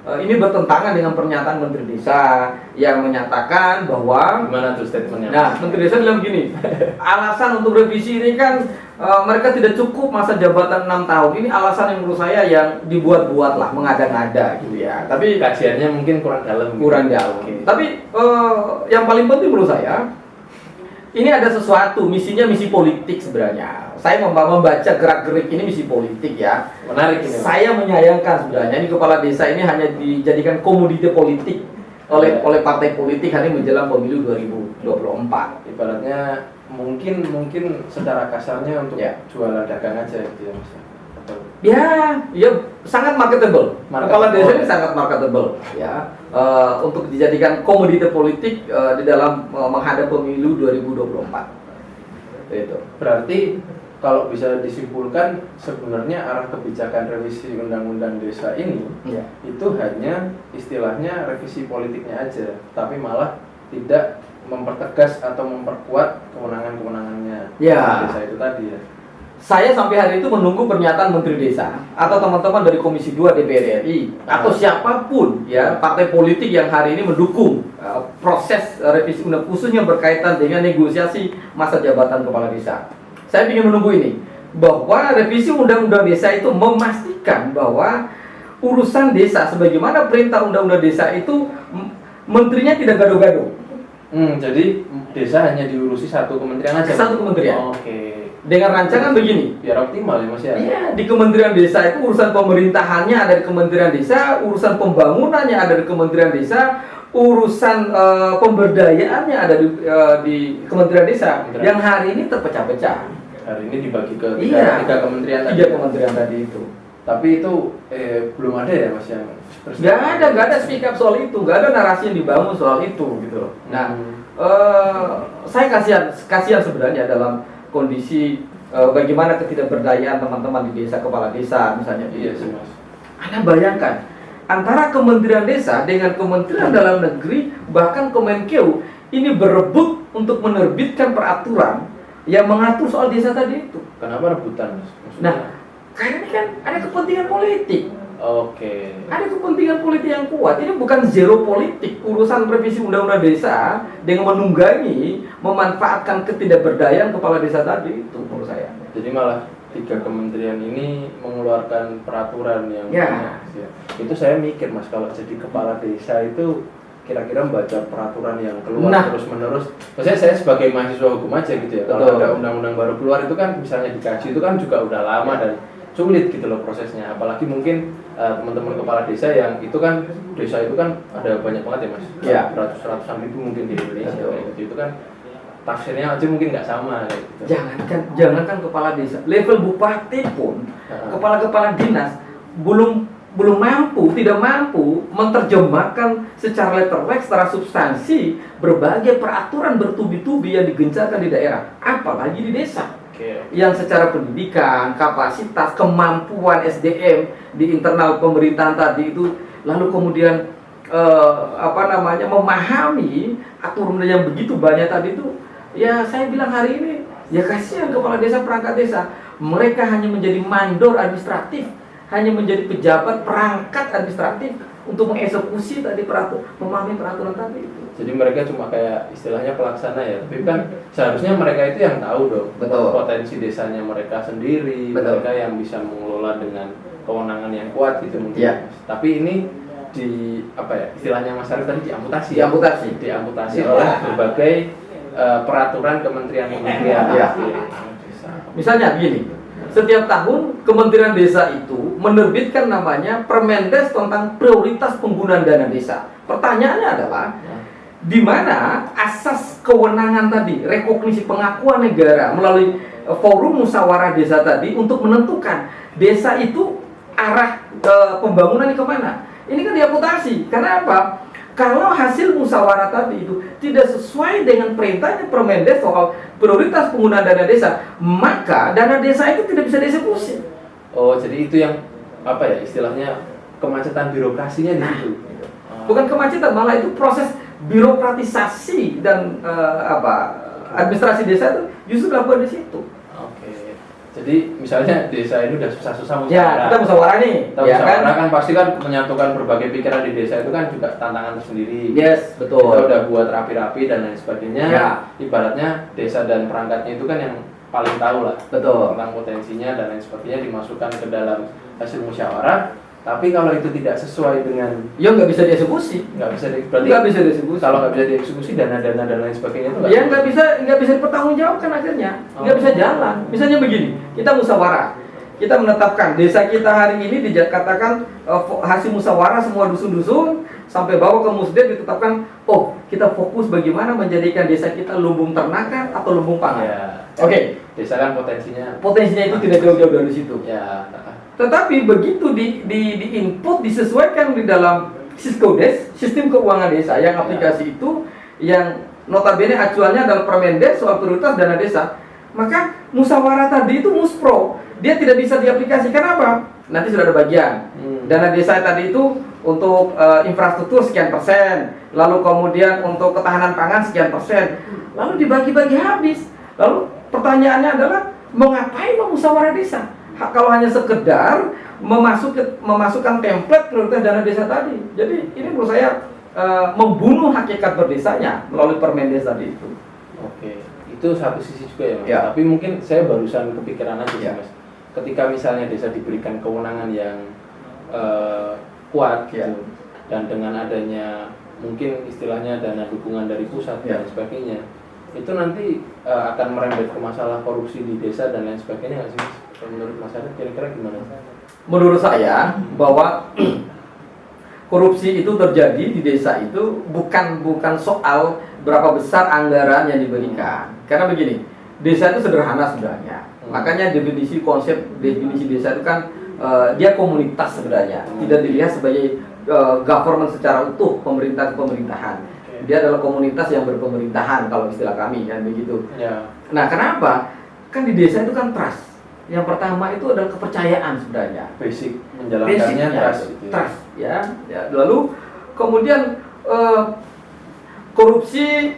ini bertentangan dengan pernyataan Menteri Desa yang menyatakan bahwa Gimana tuh statementnya? Nah, Menteri Desa bilang begini, alasan untuk revisi ini kan mereka tidak cukup masa jabatan 6 tahun. Ini alasan yang menurut saya yang dibuat-buat lah, mengada-ngada gitu ya. Tapi kajiannya mungkin kurang dalam. kurang jauh. Oke. Tapi yang paling penting menurut saya, ini ada sesuatu, misinya misi politik sebenarnya. Saya membaca gerak-gerik ini misi politik ya. Menarik ini. Saya menyayangkan sebenarnya ini kepala desa ini hanya dijadikan komoditi politik oleh partai politik hanya menjelang pemilu 2024. Ibaratnya mungkin secara kasarnya untuk Ya. jualan dagang aja gitu ya, Mas. Atau Ya, sangat marketable. Kepala desa ini ya. sangat marketable ya. Untuk dijadikan komoditi politik di dalam menghadap pemilu 2024. Itu. Berarti kalau bisa disimpulkan sebenarnya arah kebijakan revisi undang-undang desa ini Ya. itu hanya istilahnya revisi politiknya aja, tapi malah tidak mempertegas atau memperkuat kewenangan-kewenangannya Ya. desa itu tadi ya. Saya sampai hari itu menunggu pernyataan Menteri Desa atau teman-teman dari Komisi 2 DPR RI atau siapapun ya partai politik yang hari ini mendukung proses revisi undang khususnya berkaitan dengan negosiasi masa jabatan kepala desa. Saya ingin menunggu ini bahwa revisi undang-undang desa itu memastikan bahwa urusan desa sebagaimana perintah undang-undang desa itu menterinya tidak gaduh-gaduh. Jadi desa hanya diurusi satu kementerian aja. Satu kementerian. Oke. Dengan rancangan begini. Biar optimal ya, Mas ya. Iya, di Kementerian Desa itu urusan pemerintahannya ada di Kementerian Desa, urusan pembangunannya ada di Kementerian Desa, urusan pemberdayaannya ada di Kementerian Desa. Yang hari ini terpecah-pecah. Hari ini dibagi ke Iya. 3 kementerian tadi. 3 kementerian tadi itu. Tapi itu belum ada ya, Mas ya. Nggak ada speak up soal itu, nggak ada narasi yang dibangun soal itu gitu loh. Nah, saya kasihan sebenarnya dalam kondisi bagaimana ketidakberdayaan teman-teman di desa, kepala desa misalnya. Iya sih, Mas. Anda bayangkan antara Kementerian Desa dengan Kementerian Dalam Negeri bahkan Kemenkeu ini berebut untuk menerbitkan peraturan yang mengatur soal desa tadi itu. Kenapa rebutan, Mas? Maksudnya? Nah, karena ini kan ada kepentingan politik. Oke. Ada kepentingan politik yang kuat. Ini bukan zero politik. Urusan revisi undang-undang desa dengan menunggangi, memanfaatkan ketidakberdayaan kepala desa tadi itu menurut saya. Jadi malah 3 kementerian ini mengeluarkan peraturan yang Ya. banyak, ya. Itu saya mikir, Mas, kalau jadi kepala desa itu kira-kira membaca peraturan yang keluar Nah. terus-menerus. Maksudnya saya sebagai mahasiswa hukum aja gitu ya. Kalau Betul. ada undang-undang baru keluar itu kan misalnya dikaji itu kan juga udah lama dan sulit gitu loh prosesnya. Apalagi mungkin teman-teman kepala desa yang itu kan desa itu kan ada banyak banget ya, Mas. Ya. Ratus-ratusan ribu mungkin di Indonesia Betul. kayak gitu. Itu kan tafsirnya aja mungkin nggak sama kayak gitu. Jangankan kepala desa, level bupati pun, kepala-kepala dinas tidak mampu menerjemahkan secara letterlek, secara substansi berbagai peraturan bertubi-tubi yang digencarkan di daerah, apalagi di desa. Oke. Yang secara pendidikan, kapasitas, kemampuan SDM di internal pemerintahan tadi itu, lalu kemudian memahami aturan yang begitu banyak tadi itu, ya saya bilang hari ini ya kasihan kepala desa, perangkat desa, mereka hanya menjadi mandor administratif, hanya menjadi pejabat perangkat administratif untuk mengeksekusi tadi memahami peraturan tadi itu. Jadi mereka cuma kayak istilahnya pelaksana ya, tapi kan seharusnya mereka itu yang tahu dong. Betul. Potensi desanya mereka sendiri. Betul. Mereka yang bisa mengelola dengan kewenangan yang kuat gitu mungkin. Ya. Tapi ini istilahnya Mas Arief tadi diamputasi. Diamputasi Ya. oleh berbagai peraturan kementerian-kementerian. Ya. Misalnya begini, setiap tahun Kementerian Desa itu menerbitkan namanya Permendes tentang prioritas penggunaan dana desa. Pertanyaannya adalah, di mana asas kewenangan tadi, rekognisi pengakuan negara melalui forum musyawarah desa tadi untuk menentukan desa itu arah pembangunan ini kemana? Ini kan diamputasi. Karena apa? Kalau hasil musyawarah tadi itu tidak sesuai dengan perintahnya Permendes soal prioritas penggunaan dana desa, maka dana desa itu tidak bisa dieksekusi. Oh, jadi itu yang istilahnya kemacetan birokrasinya di situ. Bukan kemacetan, malah itu proses birokratisasi dan administrasi desa itu justru dilakukan di situ. Oke. Jadi misalnya desa ini udah susah-susah musyawarah. Ya, kita musyawarah nih. Kita musyawarah kan pasti kan menyatukan berbagai pikiran di desa itu kan juga tantangan tersendiri. Yes, betul. Kita udah buat rapi-rapi dan lain sebagainya. Ya. Ibaratnya desa dan perangkatnya itu kan yang paling tahu lah. Betul. Tentang potensinya dan lain sebagainya dimasukkan ke dalam hasil musyawarah. Tapi kalau itu tidak sesuai dengan, ya nggak bisa dieksekusi. berarti Nggak bisa dieksekusi. kalau nggak bisa dieksekusi dana-dana dan lain sebagainya itu Ya nggak bisa dipertanggungjawabkan akhirnya, nggak bisa jalan. Misalnya begini, kita musyawarah, kita menetapkan desa kita hari ini dikatakan hasil musyawarah semua dusun-dusun sampai bawah ke Musdem ditetapkan, oh kita fokus bagaimana menjadikan desa kita lumbung ternakan atau lumbung pangan. Ya. Oke. Desa kan potensinya Potensinya itu tidak jauh-jauh dari situ. ya. Tetapi begitu di input disesuaikan di dalam Siskodes, sistem keuangan desa yang aplikasi itu yang notabene acuannya adalah Permendes soal prioritas dana desa, maka musyawarah tadi itu muspro, dia tidak bisa diaplikasikan apa? Nanti sudah ada bagian dana desa tadi itu untuk infrastruktur sekian persen, lalu kemudian untuk ketahanan pangan sekian persen, lalu dibagi-bagi habis. Lalu pertanyaannya adalah mengapain musyawarah desa? Kalau hanya sekedar memasukkan template prioritas dana desa tadi. Jadi ini menurut saya membunuh hakikat berdesanya melalui Permendes tadi itu. Oke, itu satu sisi juga ya Mas. Ya. Tapi mungkin saya barusan kepikiran aja sih Ya. Mas. Ketika misalnya desa diberikan kewenangan yang kuat gitu, Ya. dan dengan adanya mungkin istilahnya dana dukungan dari pusat Ya. dan sebagainya, itu nanti akan merembet ke masalah korupsi di desa dan lain sebagainya nggak sih Mas? Menurut Mas Arief kira-kira gimana? Menurut saya bahwa korupsi itu terjadi di desa itu bukan soal berapa besar anggaran yang diberikan. Karena begini, desa itu sederhana sebenarnya. Makanya definisi desa itu kan dia komunitas sebenarnya. Tidak dilihat sebagai government secara utuh, pemerintahan. Dia adalah komunitas yang berpemerintahan kalau istilah kami kan begitu. Ya. Nah, kenapa? Kan di desa itu kan trust. Yang pertama itu adalah kepercayaan sebenarnya. Basic menjalankannya trust. Gitu ya. Trust, ya. Lalu kemudian korupsi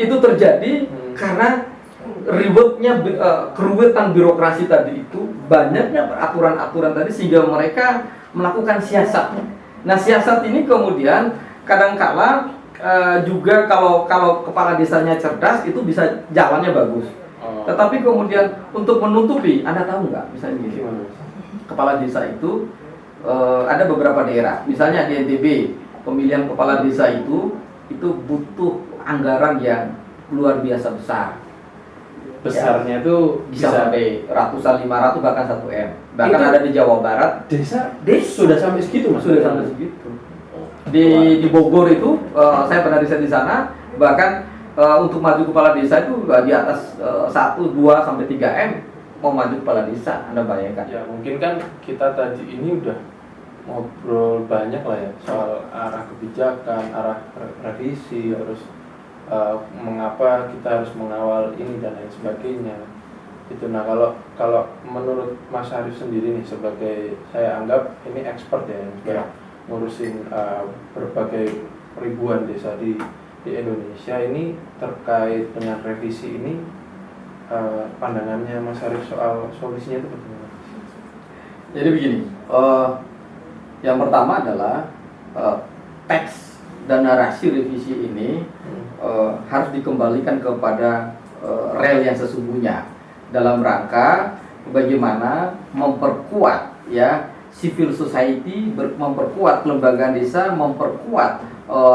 itu terjadi karena keruwetan birokrasi tadi itu, banyaknya aturan-aturan tadi sehingga mereka melakukan siasat. Nah, siasat ini kemudian kadangkala juga kalau kepala desanya cerdas itu bisa jalannya bagus. Tetapi kemudian untuk menutupi, Anda tahu nggak, misalnya gini, kepala desa itu ada beberapa daerah, misalnya di NTB, pemilihan kepala desa itu butuh anggaran yang luar biasa besar. Besarnya itu Bisa sampai ratusan, 500 bahkan 1 M. Bahkan Itu ada di Jawa Barat desa sudah sampai segitu Mas? sudah sampai segitu. Di Bogor itu saya pernah riset di sana, bahkan untuk maju kepala desa itu di atas 1, 2 sampai 3 M mau maju kepala desa, Anda bayangkan. Ya mungkin kan kita tadi ini udah ngobrol banyak lah ya soal arah kebijakan, arah revisi, terus mengapa kita harus mengawal ini dan lain sebagainya. Itu. Nah, kalau menurut Mas Arif sendiri nih, sebagai, saya anggap ini expert ya, yang sudah ngurusin berbagai ribuan desa di Indonesia ini, terkait dengan revisi ini, pandangannya Mas Arif soal solusinya itu bagaimana? Jadi begini, yang pertama adalah teks dan narasi revisi ini harus dikembalikan kepada rel yang sesungguhnya, dalam rangka bagaimana memperkuat ya civil society, memperkuat kelembagaan desa, memperkuat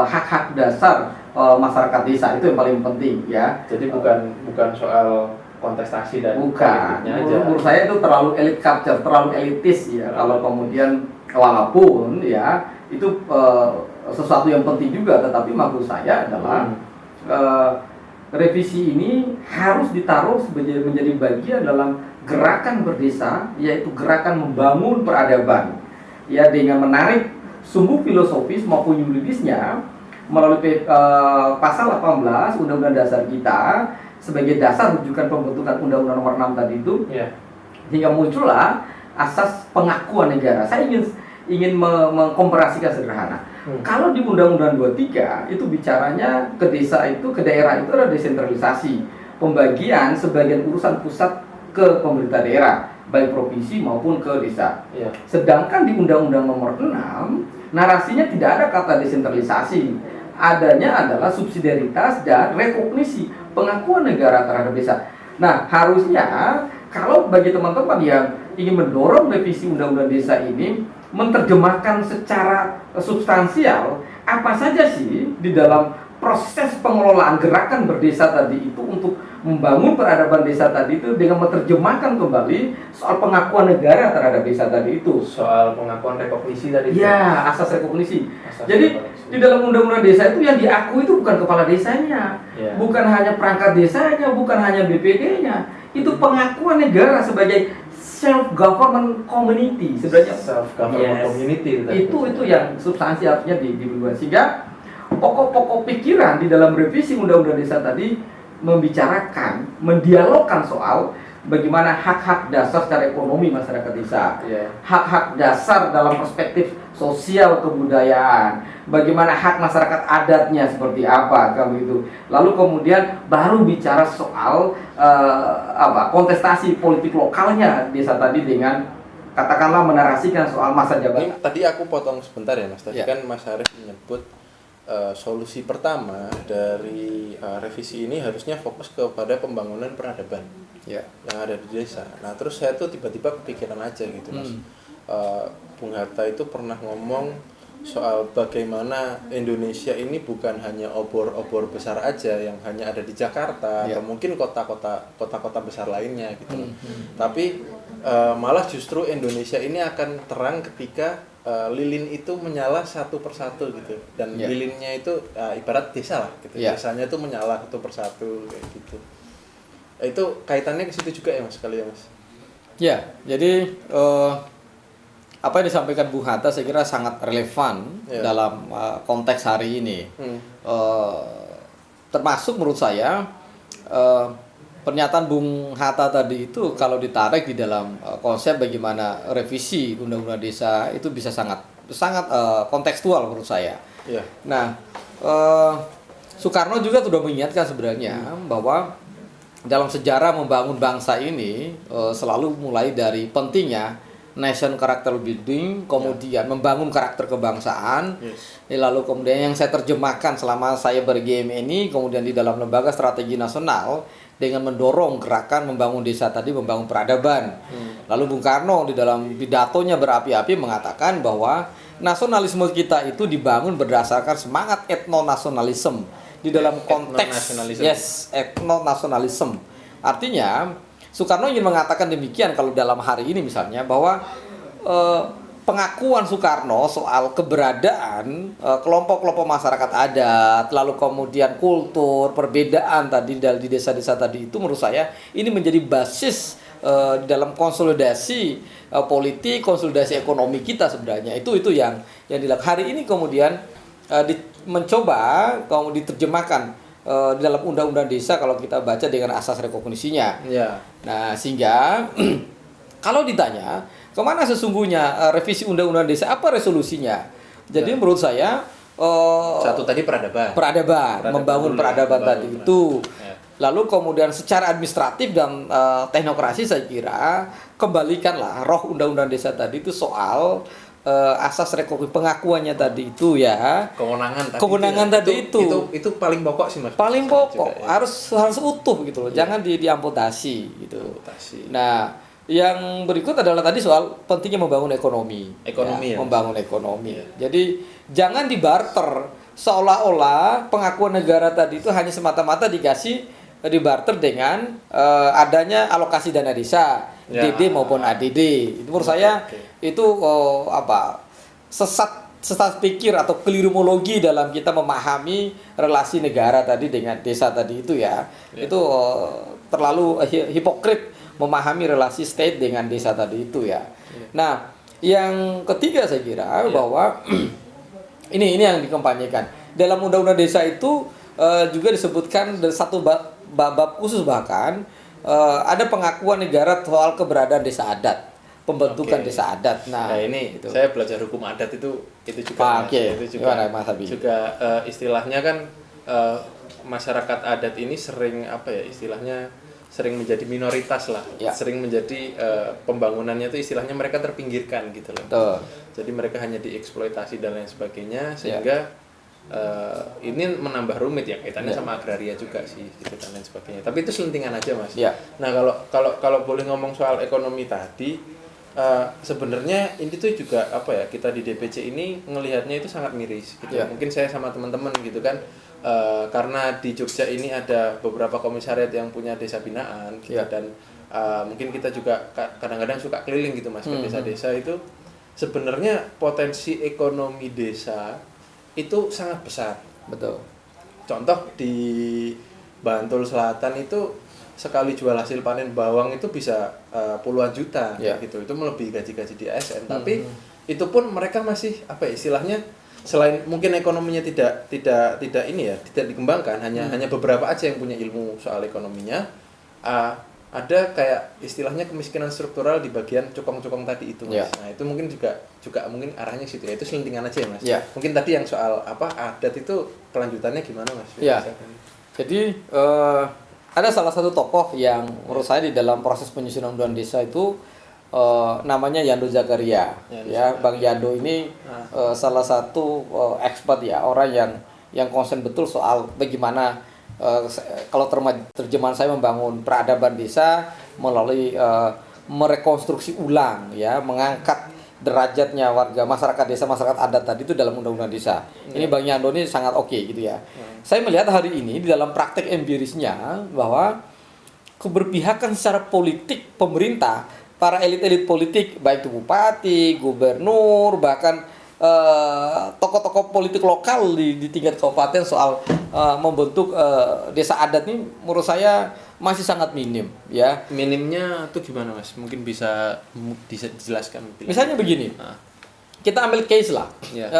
hak-hak dasar masyarakat desa. Itu yang paling penting ya. Jadi bukan soal kontestasi dan bukan, politiknya aja. menurut saya itu terlalu elite culture, terlalu elitis ya. Kalau kemudian walaupun ya itu sesuatu yang penting juga, tetapi maksud saya adalah revisi ini harus ditaruh menjadi bagian dalam gerakan berdesa, yaitu gerakan membangun peradaban ya, dengan menarik sumbu filosofis maupun yuridisnya melalui pasal 18 Undang-Undang Dasar kita sebagai dasar rujukan pembentukan Undang-Undang Nomor 6 tadi itu, hingga muncullah asas pengakuan negara. Saya ingin mengkomparasikan sederhana. Kalau di Undang-Undang 23 itu bicaranya ke desa itu, ke daerah itu adalah desentralisasi, pembagian sebagian urusan pusat ke pemerintah daerah, baik provinsi maupun ke desa. Sedangkan di Undang-Undang Nomor 6 narasinya tidak ada kata desentralisasi, adanya adalah subsidiaritas dan rekognisi, pengakuan negara terhadap desa. Nah, harusnya kalau bagi teman-teman yang ingin mendorong revisi Undang-Undang Desa ini menerjemahkan secara substansial apa saja sih di dalam proses pengelolaan gerakan berdesa tadi itu untuk membangun peradaban desa tadi itu, dengan menerjemahkan kembali soal pengakuan negara terhadap desa tadi itu, soal pengakuan rekognisi tadi. Ya, asas rekognisi. Jadi di dalam Undang-Undang Desa itu yang diakui itu bukan kepala desanya, bukan hanya perangkat desanya, bukan hanya BPD-nya, itu pengakuan negara sebagai self-government community sebenarnya. Self-government community itu yang substansi artinya dibuat, sehingga pokok-pokok pikiran di dalam revisi Undang-Undang Desa tadi membicarakan, mendialogkan soal bagaimana hak-hak dasar secara ekonomi masyarakat desa, hak-hak dasar dalam perspektif sosial kebudayaan, bagaimana hak masyarakat adatnya seperti apa, kan begitu. Lalu kemudian baru bicara soal kontestasi politik lokalnya desa tadi, dengan katakanlah menarasikan soal masa jabatan. Ini tadi aku potong sebentar ya Mas. Tadi kan Mas Arif menyebut solusi pertama dari revisi ini harusnya fokus kepada pembangunan peradaban yang ada di desa. Nah, terus saya tuh tiba-tiba kepikiran aja gitu Mas. Bung Hatta itu pernah ngomong soal bagaimana Indonesia ini bukan hanya obor-obor besar aja yang hanya ada di Jakarta atau mungkin kota-kota besar lainnya gitu. Tapi malah justru Indonesia ini akan terang ketika lilin itu menyala satu persatu gitu, dan lilinnya itu ibarat desa lah gitu, desanya itu menyala satu persatu kayak gitu. Itu kaitannya ke situ juga ya Mas, sekali ya Mas. Ya, jadi apa yang disampaikan Bung Hatta saya kira sangat relevan dalam konteks hari ini. Termasuk menurut saya pernyataan Bung Hatta tadi itu kalau ditarik di dalam konsep bagaimana revisi Undang-Undang Desa itu bisa sangat kontekstual menurut saya. Nah, Soekarno juga sudah mengingatkan sebenarnya bahwa dalam sejarah membangun bangsa ini selalu mulai dari pentingnya nation character building, kemudian membangun karakter kebangsaan, lalu kemudian yang saya terjemahkan selama saya ber-GM ini, kemudian di dalam lembaga strategi nasional dengan mendorong gerakan membangun desa tadi, membangun peradaban. Lalu Bung Karno di dalam pidatonya berapi-api mengatakan bahwa nasionalisme kita itu dibangun berdasarkan semangat etnonasionalisme di dalam konteks etnonasionalisme. Artinya Soekarno ingin mengatakan demikian kalau dalam hari ini misalnya, bahwa pengakuan Soekarno soal keberadaan kelompok-kelompok masyarakat adat, lalu kemudian kultur, perbedaan tadi di desa-desa tadi itu, menurut saya ini menjadi basis dalam konsolidasi politik, konsolidasi ekonomi kita sebenarnya. Itu yang dilakukan hari ini, kemudian mencoba diterjemahkan di dalam undang-undang desa kalau kita baca dengan asas rekognisinya. Ya. Nah, sehingga kalau ditanya kemana sesungguhnya revisi undang-undang desa, apa resolusinya? Jadi menurut saya Satu tadi peradaban. Membangun peradaban tadi itu. Ya. Lalu kemudian secara administratif dan teknokrasi saya kira kembalikanlah roh undang-undang desa tadi itu soal asas rekognisi pengakuannya tadi itu ya. Kewenangan tadi itu paling pokok sih Mas. Paling pokok Juga, ya. harus utuh gitu loh. Jangan diamputasi gitu. Nah, yang berikut adalah tadi soal pentingnya membangun ekonomi. Ya. Membangun ekonomi. Jadi jangan dibarter seolah-olah pengakuan negara tadi itu hanya semata-mata dibarter dengan adanya alokasi dana desa, DD maupun ADD. Itu menurut saya itu sesat pikir atau kelirumologi dalam kita memahami relasi negara tadi dengan desa tadi itu ya. Itu terlalu hipokrit memahami relasi state dengan desa tadi itu ya. Nah, yang ketiga saya kira bahwa ini yang dikampanyekan. Dalam undang-undang desa itu juga disebutkan dari satu bab khusus bahkan ada pengakuan negara soal keberadaan desa adat, pembentukan desa adat. Nah, ini itu. Saya belajar hukum adat itu juga itu juga Mas Habib. Juga istilahnya kan masyarakat adat ini sering istilahnya sering menjadi minoritas lah, sering menjadi pembangunannya itu istilahnya mereka terpinggirkan gitu loh. Betul. Jadi mereka hanya dieksploitasi dan lain sebagainya sehingga ini menambah rumit ya kaitannya sama agraria juga sih gitu dan lain sebagainya. Tapi itu selentingan aja Mas. Nah kalau boleh ngomong soal ekonomi tadi, sebenarnya ini tuh juga kita di DPC ini ngelihatnya itu sangat miris gitu. Mungkin saya sama teman-teman gitu kan. Karena di Jogja ini ada beberapa komisariat yang punya desa binaan gitu, dan mungkin kita juga kadang-kadang suka keliling gitu Mas ke desa-desa itu sebenarnya potensi ekonomi desa itu sangat besar. Betul. Contoh di Bantul Selatan itu sekali jual hasil panen bawang itu bisa puluhan juta gitu. Itu melebihi gaji-gaji di ASN. Tapi itu pun mereka masih istilahnya selain mungkin ekonominya tidak dikembangkan, hanya beberapa aja yang punya ilmu soal ekonominya, ada kayak istilahnya kemiskinan struktural di bagian cukong-cukong tadi itu Mas. Nah itu mungkin juga mungkin arahnya situ ya, itu selentingan aja ya Mas. Mungkin tadi yang soal adat itu kelanjutannya gimana Mas? Jadi ada salah satu tokoh yang menurut saya di dalam proses penyusunan undang desa itu namanya Yando Zakaria. Bang Yando ini salah satu expert ya, orang yang konsen betul soal bagaimana kalau terjemahan saya membangun peradaban desa melalui merekonstruksi ulang ya, mengangkat derajatnya warga masyarakat desa, masyarakat adat tadi itu dalam undang-undang desa. Ini Bang Yando ini sangat oke gitu ya. Saya melihat hari ini di dalam praktek empirisnya bahwa keberpihakan secara politik pemerintah, para elit-elit politik, baik itu bupati, gubernur, bahkan tokoh-tokoh politik lokal di tingkat kabupaten soal membentuk desa adat ini menurut saya masih sangat minim ya. Minimnya tuh gimana Mas? Mungkin bisa dijelaskan. Misalnya begini, kita ambil case lah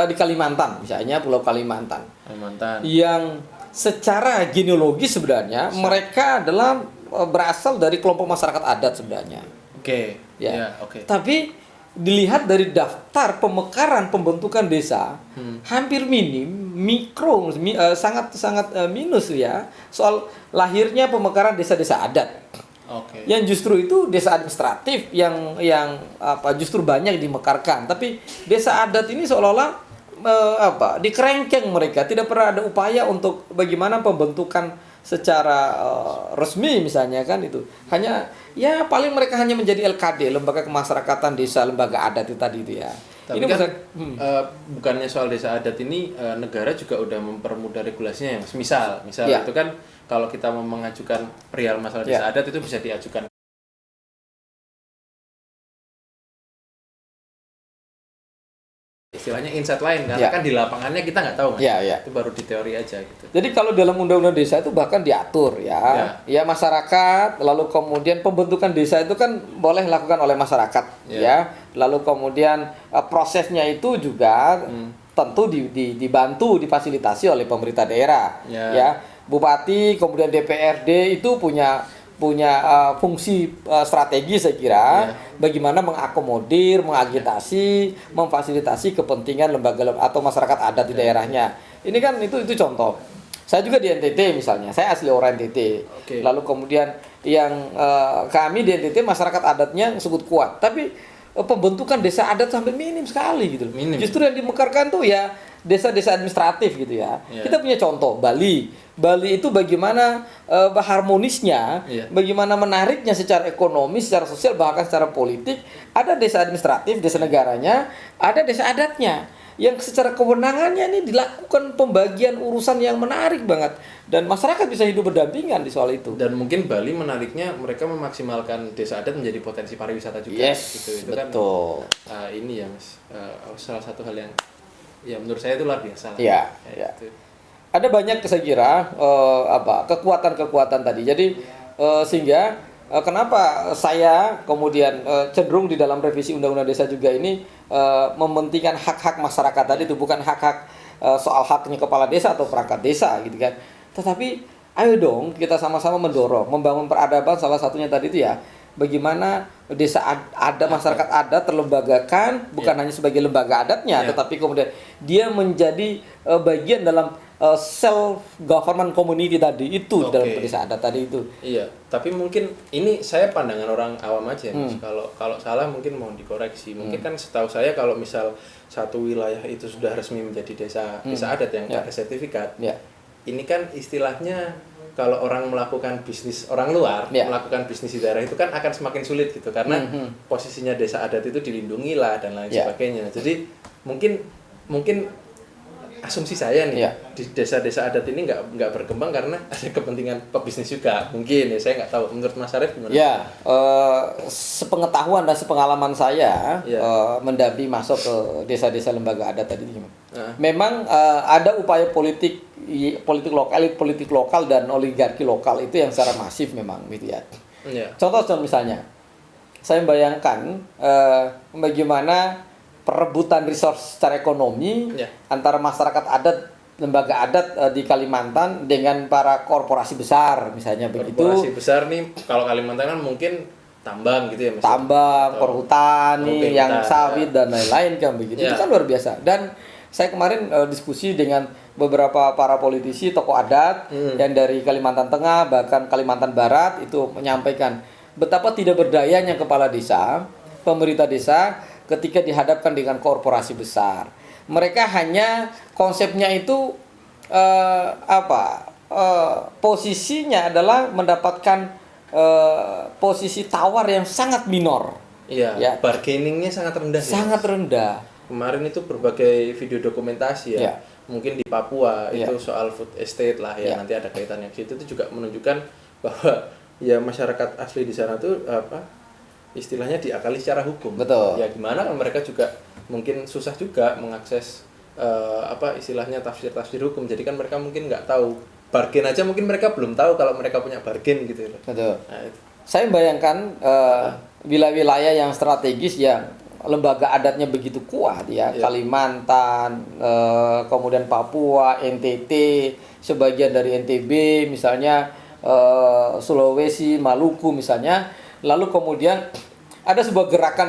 di Kalimantan, misalnya Pulau Kalimantan, yang secara genealogi sebenarnya mereka adalah berasal dari kelompok masyarakat adat sebenarnya. Tapi dilihat dari daftar pemekaran pembentukan desa hampir minim, mikro, sangat minus ya soal lahirnya pemekaran desa-desa adat. Yang justru itu desa administratif yang justru banyak dimekarkan. Tapi desa adat ini seolah-olah dikerengkeng mereka, tidak pernah ada upaya untuk bagaimana pembentukan secara resmi misalnya kan itu. Hanya ya paling mereka hanya menjadi LKD, lembaga kemasyarakatan desa, lembaga adat itu tadi itu ya. Tapi ini kan bukannya soal desa adat ini negara juga udah mempermudah regulasinya ya. Misal itu kan kalau kita mau mengajukan perihal masalah desa adat itu bisa diajukan istilahnya insight lain karena kan di lapangannya kita nggak tahu Mas. Itu baru di teori aja gitu. Jadi kalau dalam undang-undang desa itu bahkan diatur ya masyarakat, lalu kemudian pembentukan desa itu kan boleh dilakukan oleh masyarakat lalu kemudian prosesnya itu juga tentu dibantu difasilitasi oleh pemerintah daerah bupati, kemudian DPRD itu punya fungsi strategi saya kira, bagaimana mengakomodir, mengagitasi, memfasilitasi kepentingan lembaga atau masyarakat adat di daerahnya. Ini kan itu contoh. Saya juga di NTT misalnya, saya asli orang NTT. Lalu kemudian yang kami di NTT masyarakat adatnya cukup kuat, tapi pembentukan desa adat sampai minim sekali gitu. Justru yang dimekarkan tuh ya desa-desa administratif gitu ya. Kita punya contoh Bali. Bali itu bagaimana harmonisnya, bagaimana menariknya secara ekonomi, secara sosial, bahkan secara politik. Ada desa administratif, desa negaranya, ada desa adatnya. Yang secara kewenangannya ini dilakukan pembagian urusan yang menarik banget. Dan masyarakat bisa hidup berdampingan di soal itu. Dan mungkin Bali menariknya mereka memaksimalkan desa adat menjadi potensi pariwisata juga. Yes, itu betul. Kan ini ya Mas, salah satu hal yang ya menurut saya itu luar biasa. Iya. Gitu. Ada banyak saya kira kekuatan-kekuatan tadi. Jadi sehingga kenapa saya kemudian cenderung di dalam revisi Undang-Undang Desa juga ini mementingkan hak-hak masyarakat tadi itu, bukan hak-hak soal haknya kepala desa atau perangkat desa gitu kan. Tetapi ayo dong kita sama-sama mendorong, membangun peradaban, salah satunya tadi itu ya. Bagaimana desa ada masyarakat adat terlembagakan, bukan hanya sebagai lembaga adatnya, tetapi kemudian dia menjadi bagian dalam self government community tadi itu di dalam desa adat tadi itu. Iya, tapi mungkin ini saya pandangan orang awam aja, Mas. Kalau salah mungkin mohon dikoreksi. Mungkin kan setahu saya kalau misal satu wilayah itu sudah resmi menjadi desa adat yang ada sertifikat. Ini kan istilahnya kalau orang melakukan bisnis orang luar, melakukan bisnis di daerah itu kan akan semakin sulit gitu karena posisinya desa adat itu dilindungi lah dan lain sebagainya. Jadi mungkin asumsi saya nih di desa-desa adat ini nggak berkembang karena ada kepentingan pebisnis juga mungkin ya, saya nggak tahu. Menurut Mas Arief gimana? Ya, sepengetahuan dan sepengalaman saya mendampingi masuk ke desa-desa lembaga adat tadi, memang ada upaya politik lokal, elit politik lokal dan oligarki lokal itu yang secara masif memang gitu ya. Contoh misalnya, saya membayangkan bagaimana perebutan resource secara ekonomi antara masyarakat adat, lembaga adat di Kalimantan dengan para korporasi besar misalnya begitu. Korporasi besar nih kalau Kalimantan kan mungkin tambang gitu ya Mas. Tambang, perhutani, yang sawit dan lain-lain kan begitu. Itu kan luar biasa. Dan saya kemarin diskusi dengan beberapa para politisi, tokoh adat yang dari Kalimantan Tengah bahkan Kalimantan Barat itu menyampaikan betapa tidak berdayanya kepala desa, pemerintah desa ketika dihadapkan dengan korporasi besar. Mereka hanya konsepnya itu posisinya adalah mendapatkan posisi tawar yang sangat minor. Bargainingnya sangat rendah. Sangat rendah. Kemarin itu berbagai video dokumentasi mungkin di Papua itu soal food estate lah nanti ada kaitannya ke situ, itu juga menunjukkan bahwa ya masyarakat asli di sana tuh istilahnya diakali secara hukum. Betul. Ya gimana kan mereka juga mungkin susah juga mengakses istilahnya tafsir hukum. Jadi kan mereka mungkin nggak tahu. Bargain aja mungkin mereka belum tahu kalau mereka punya bargain gitu loh. Betul. Nah, itu. Saya membayangkan wilayah-wilayah yang strategis yang lembaga adatnya begitu kuat Kalimantan, kemudian Papua, NTT, sebagian dari NTB misalnya, Sulawesi, Maluku misalnya. Lalu kemudian ada sebuah gerakan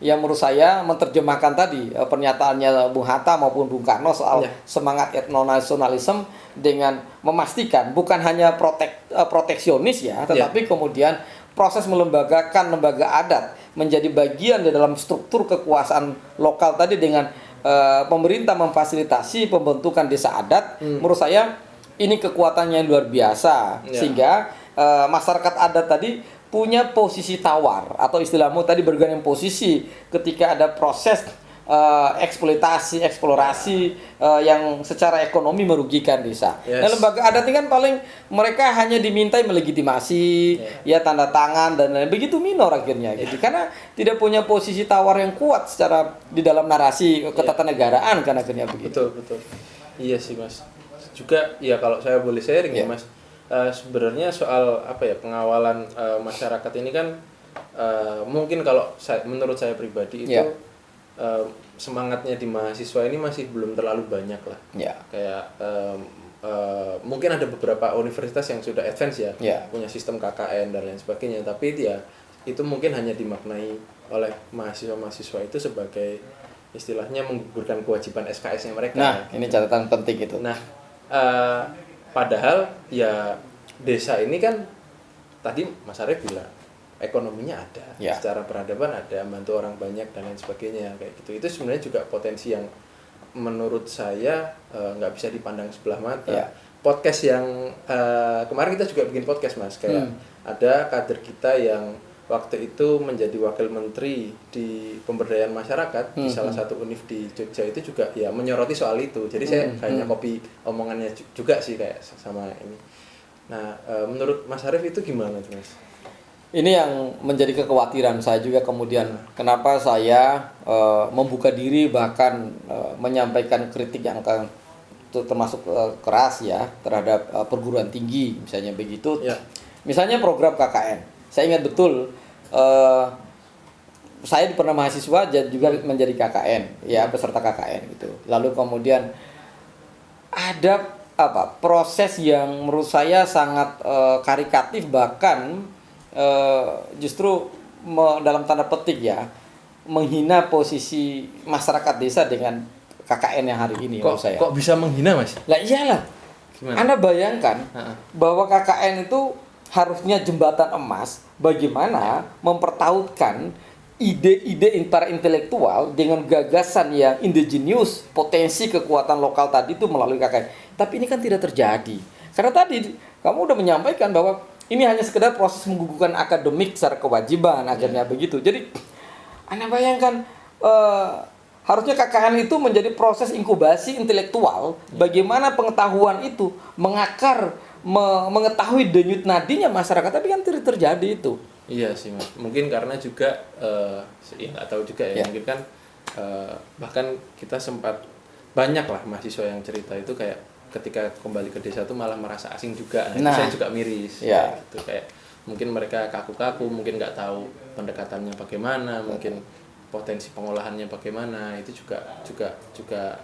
yang menurut saya menerjemahkan tadi pernyataannya Bung Hatta maupun Bung Karno soal semangat etnonasionalisme dengan memastikan bukan hanya proteksionis tetapi kemudian proses melembagakan lembaga adat menjadi bagian di dalam struktur kekuasaan lokal tadi dengan pemerintah memfasilitasi pembentukan desa adat. Menurut saya ini kekuatannya yang luar biasa sehingga masyarakat adat tadi punya posisi tawar atau istilahmu tadi bergandeng posisi ketika ada proses eksploitasi, eksplorasi yang secara ekonomi merugikan desa. Nah, lembaga adat ini kan paling mereka hanya dimintai melegitimasi, tanda tangan dan lain begitu minor akhirnya gitu. Karena tidak punya posisi tawar yang kuat secara di dalam narasi ketatanegaraan kan akhirnya begitu. Betul. Iya sih Mas. Juga ya kalau saya boleh sharing ya Mas. Sebenarnya soal pengawalan masyarakat ini kan mungkin kalau menurut saya pribadi itu semangatnya di mahasiswa ini masih belum terlalu banyak lah. Kayak mungkin ada beberapa universitas yang sudah advance ya, Ya. punya sistem KKN dan lain sebagainya, tapi dia itu mungkin hanya dimaknai oleh mahasiswa-mahasiswa itu sebagai istilahnya menggugurkan kewajiban SKS-nya mereka. Nah, ini catatan penting itu. Nah, padahal ya desa ini kan tadi Mas Arief bilang ekonominya ada, Ya. secara peradaban ada, bantu orang banyak dan lain sebagainya kayak gitu. Itu sebenarnya juga potensi yang menurut saya nggak bisa dipandang sebelah mata. Ya. Podcast yang kemarin kita juga bikin podcast Mas, kayak ada kader kita yang waktu itu menjadi wakil menteri di pemberdayaan masyarakat di salah satu univ di Jogja itu juga ya menyoroti soal itu. Jadi saya hanya copy omongannya juga sih kayak sama ini. Nah, menurut Mas Arief itu gimana tuh Mas? Ini yang menjadi kekhawatiran saya juga kemudian kenapa saya membuka diri bahkan menyampaikan kritik yang termasuk keras ya terhadap perguruan tinggi misalnya begitu. Ya. Misalnya program KKN. Saya ingat betul saya pernah mahasiswa juga menjadi KKN ya peserta KKN gitu. Lalu kemudian ada proses yang menurut saya sangat karikatif bahkan justru dalam tanda petik ya menghina posisi masyarakat desa dengan KKN yang hari ini menurut saya. Kok bisa menghina Mas? Lah iyalah. Gimana? Anda bayangkan bahwa KKN itu harusnya jembatan emas bagaimana mempertautkan ide-ide para intelektual dengan gagasan yang indigenous, potensi kekuatan lokal tadi itu melalui KKN. Tapi ini kan tidak terjadi. Karena tadi kamu udah menyampaikan bahwa ini hanya sekedar proses menggugurkan akademik secara kewajiban akhirnya begitu. Jadi Anda bayangkan harusnya KKN itu menjadi proses inkubasi intelektual bagaimana pengetahuan itu mengakar mengetahui denyut nadinya masyarakat, tapi kan tidak terjadi itu. Iya sih Mas, mungkin karena juga ya nggak tahu juga ya, mungkin kan bahkan kita sempat banyak lah mahasiswa yang cerita itu kayak ketika kembali ke desa tuh malah merasa asing juga. Nah, itu saya juga miris ya. Gitu kayak mungkin mereka kaku-kaku, mungkin nggak tahu pendekatannya bagaimana, mungkin potensi pengolahannya bagaimana, itu juga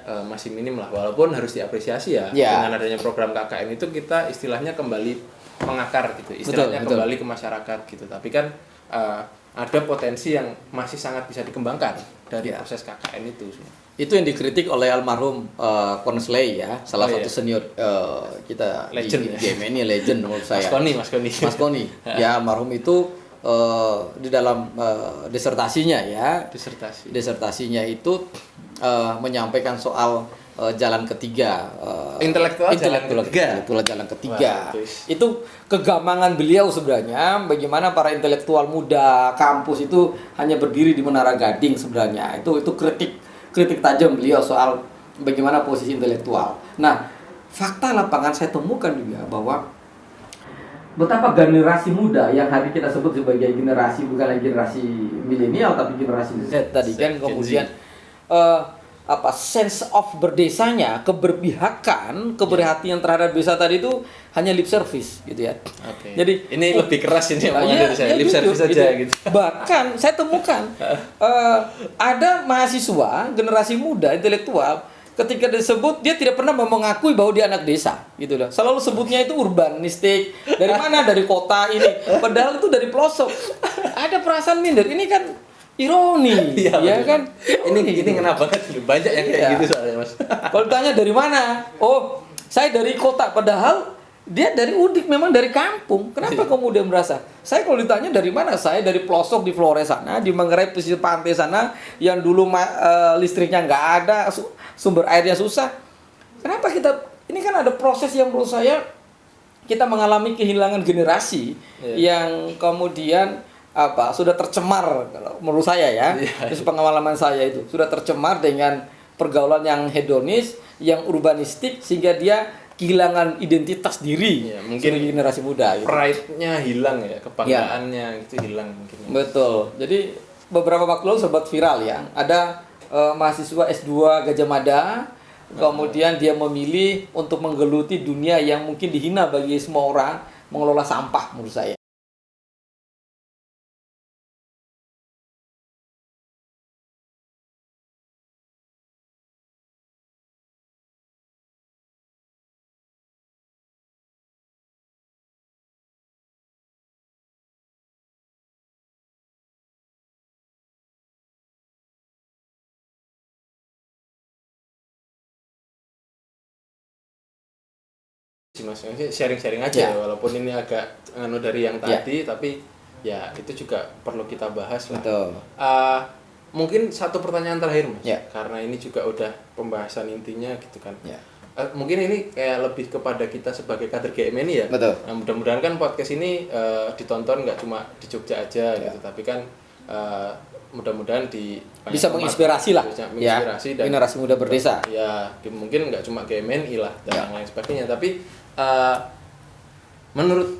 masih minim lah, walaupun harus diapresiasi ya. Dengan adanya program KKN itu kita istilahnya kembali mengakar gitu, istilahnya betul. Kembali ke masyarakat gitu. Tapi kan ada potensi yang masih sangat bisa dikembangkan dari proses KKN itu. Itu yang dikritik oleh almarhum Konsley ya, salah satu senior kita legend, di GMNI legend menurut saya. Mas Koni. Ya almarhum itu di dalam disertasinya disertasinya itu menyampaikan soal jalan ketiga, intelektual jalan ketiga. Itu kegamangan beliau sebenarnya bagaimana para intelektual muda kampus itu hanya berdiri di Menara Gading sebenarnya. Itu kritik tajam beliau soal bagaimana posisi intelektual. Nah, fakta lapangan saya temukan juga bahwa betapa generasi muda yang hari kita sebut sebagai generasi bukan lagi generasi milenial tapi generasi Z tadi kan kemudian sense of berdesanya, keberpihakan, keberhatian terhadap desa tadi itu hanya lip service gitu ya. Okay. Jadi ini lebih keras ini omongan dari saya, lip service saja gitu. Bahkan saya temukan ada mahasiswa generasi muda intelektual ketika disebut dia tidak pernah mengakui bahwa dia anak desa gitu loh. Selalu sebutnya itu urbanistik. Dari mana? Dari kota ini. Padahal itu dari pelosok. Ada perasaan minder. Ini kan ironi, ya kan? Ini kenapa kan banyak yang kayak gitu soalnya Mas. Kalau ditanya dari mana? Oh, saya dari kota. Padahal dia dari Udik, memang dari kampung. Kenapa kemudian merasa? Saya kalau ditanya dari mana? Saya dari pelosok di Flores sana, di Manggarai pesisir pantai sana, yang dulu listriknya nggak ada, sumber airnya susah. Kenapa kita? Ini kan ada proses yang menurut saya kita mengalami kehilangan generasi yang kemudian sudah tercemar menurut saya ya. Terus pengalaman saya itu sudah tercemar dengan pergaulan yang hedonis, yang urbanistik sehingga dia kehilangan identitas diri mungkin generasi muda gitu. Pride-nya hilang ya, kebanggaannya itu hilang mungkin. Betul. Jadi beberapa waktu lalu sempat viral ya. Ada mahasiswa S2 Gajah Mada kemudian dia memilih untuk menggeluti dunia yang mungkin dihina bagi semua orang, mengelola sampah menurut saya. sih Mas, sharing-sharing aja Ya. walaupun ini agak dari yang tadi tapi ya itu juga perlu kita bahas lah. Betul. Mungkin satu pertanyaan terakhir Mas, Ya. karena ini juga udah pembahasan intinya gitu kan. Ya. Mungkin ini kayak lebih kepada kita sebagai kader GMNI ya. Betul. Nah, mudah-mudahan kan podcast ini ditonton nggak cuma di Jogja aja Ya. gitu, tapi kan mudah-mudahan di banyak Bisa tempat, menginspirasi lah, bisa ya, menginspirasi dan generasi muda berdesa. ya mungkin nggak cuma GMNI lah dan Ya. yang lain sebagainya, tapi menurut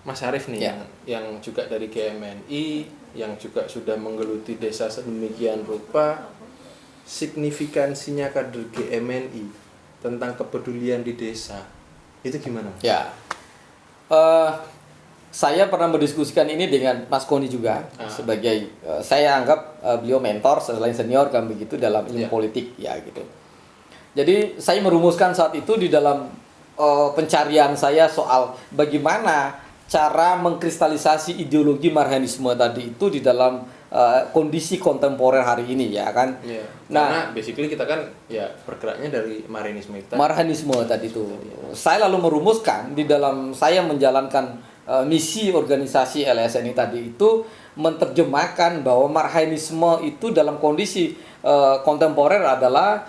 Mas Arief nih Ya. yang juga dari GMNI yang juga sudah menggeluti desa sedemikian rupa, signifikansinya kader GMNI tentang kepedulian di desa itu gimana? Ya. Saya pernah berdiskusikan ini dengan Mas Koni juga sebagai saya anggap beliau mentor selain senior kan begitu dalam ilmu politik ya gitu. Jadi saya merumuskan saat itu di dalam pencarian saya soal bagaimana cara mengkristalisasi ideologi marhanisme tadi itu di dalam kondisi kontemporer hari ini ya kan. Yeah. Nah, karena basically kita kan ya bergeraknya dari Marhanisme itu. Marhanisme tadi itu. Saya lalu merumuskan di dalam saya menjalankan misi organisasi LSNI tadi itu menerjemahkan bahwa marhanisme itu dalam kondisi kontemporer adalah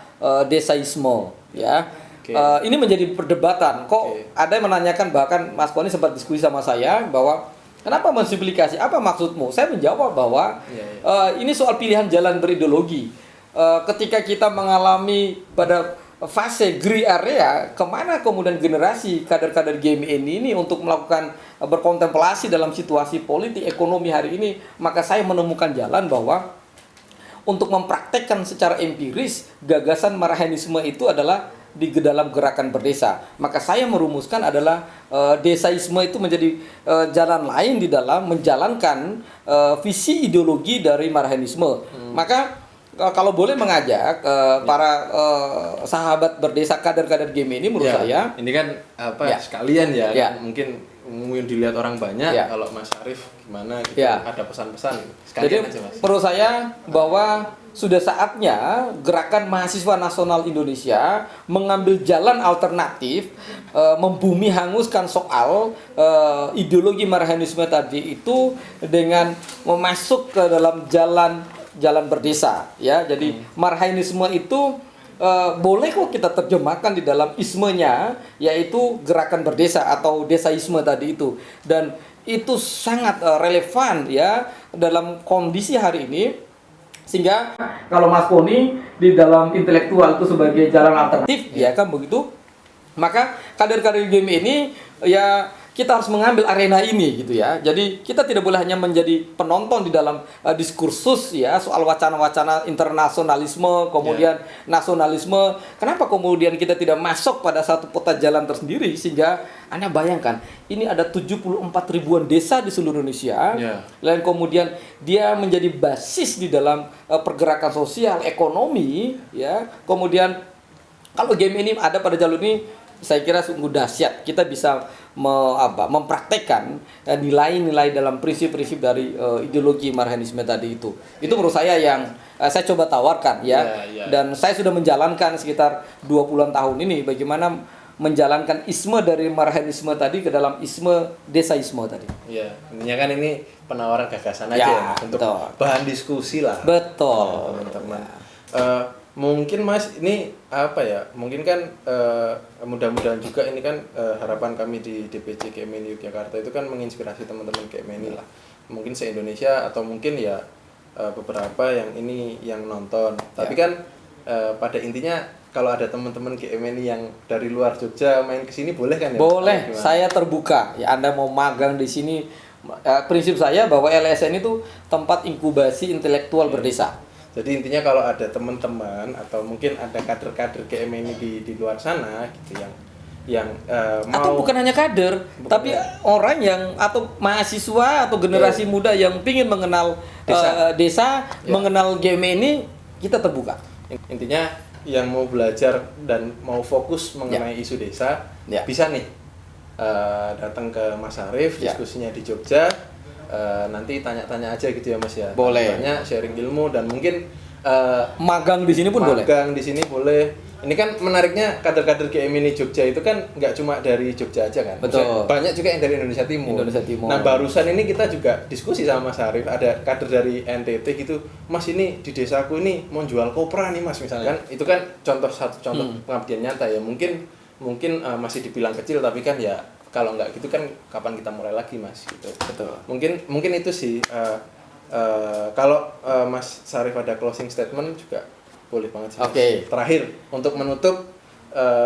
desaisme ya. Okay. Ini menjadi perdebatan. Kok ada yang menanyakan, bahkan Mas Koni sempat diskusi sama saya bahwa kenapa mensimplifikasi? Apa maksudmu? Saya menjawab bahwa ini soal pilihan jalan berideologi. Ketika kita mengalami pada fase gray area, kemana kemudian generasi kader-kader GMNI ini untuk melakukan berkontemplasi dalam situasi politik ekonomi hari ini, maka saya menemukan jalan bahwa untuk mempraktekkan secara empiris gagasan marhanisme itu adalah di dalam gerakan berdesa. Maka saya merumuskan adalah desaisme itu menjadi jalan lain di dalam menjalankan visi ideologi dari marhanisme. Maka kalau boleh mengajak para sahabat berdesa kader-kader GMNI menurut saya ini kan sekalian Ya. mungkin dilihat orang banyak. Ya. Kalau Mas Arief gimana gitu, Ya. ada pesan-pesan Jadi sekalian aja Mas. menurut saya bahwa sudah saatnya gerakan mahasiswa nasional Indonesia mengambil jalan alternatif, membumi hanguskan soal ideologi marhanisme tadi itu dengan memasuk ke dalam jalan berdesa ya. Jadi marhanisme itu boleh kok kita terjemahkan di dalam ismenya, yaitu gerakan berdesa atau desaisme tadi itu, dan itu sangat relevan ya dalam kondisi hari ini. Sehingga kalau Mas Koni di dalam intelektual itu sebagai jalan alternatif ya kan begitu, maka kader-kader GMI ini ya kita harus mengambil arena ini gitu ya. Jadi kita tidak boleh hanya menjadi penonton di dalam diskursus ya soal wacana-wacana internasionalisme kemudian nasionalisme. Kenapa kemudian kita tidak masuk pada satu peta jalan tersendiri, sehingga Anda bayangkan ini ada 74 ribuan desa di seluruh Indonesia. Dan kemudian dia menjadi basis di dalam pergerakan sosial, ekonomi ya. Kemudian kalau game ini ada pada jalur ini, saya kira sungguh dahsyat. Kita bisa mempraktekkan nilai-nilai dalam prinsip-prinsip dari ideologi marhanisme tadi itu. Itu menurut saya yang saya coba tawarkan ya. Dan saya sudah menjalankan sekitar 20-an tahun ini bagaimana menjalankan isme dari marhanisme tadi ke dalam isme desaisme tadi. Iya, intinya kan ini penawaran gagasan Ya, aja untuk betul. bahan diskusi lah. Betul. Teman-teman. Mungkin Mas ini apa ya? Mungkin kan mudah-mudahan juga ini kan harapan kami di DPC GMNI Yogyakarta itu kan menginspirasi teman-teman GMNI lah. Mungkin se-Indonesia atau mungkin ya beberapa yang ini yang nonton. Tapi kan pada intinya kalau ada teman-teman GMNI yang dari luar Jogja main ke sini boleh kan ya? Boleh, saya terbuka. Ya Anda mau magang di sini, prinsip saya bahwa LSN itu tempat inkubasi intelektual berdesa. Jadi intinya kalau ada teman-teman atau mungkin ada kader-kader GMNI di luar sana gitu yang mau, atau bukan hanya kader, tapi orang yang atau mahasiswa atau generasi muda yang ingin mengenal desa, mengenal GMNI, kita terbuka. Intinya yang mau belajar dan mau fokus mengenai isu desa bisa nih datang ke Mas Arief, diskusinya di Jogja. Nanti tanya-tanya aja gitu ya Mas ya. Boleh. Tanya, sharing ilmu dan mungkin magang di sini pun boleh. Magang di sini boleh. Ini kan menariknya kader-kader GMI Jogja itu kan nggak cuma dari Jogja aja kan. Betul. Maksudnya banyak juga yang dari Indonesia Timur. Indonesia Timur. Nah barusan ini kita juga diskusi sama Mas Arif, ada kader dari NTT gitu, Mas ini di desaku ini mau jual kopra nih Mas misalkan. Itu kan satu contoh pengabdian nyata ya. Mungkin masih dibilang kecil tapi kan ya kalau nggak gitu kan kapan kita mulai lagi Mas gitu. Betul. Mungkin itu sih. Kalau Mas Sarif ada closing statement juga boleh banget sih. Oke. Terakhir untuk menutup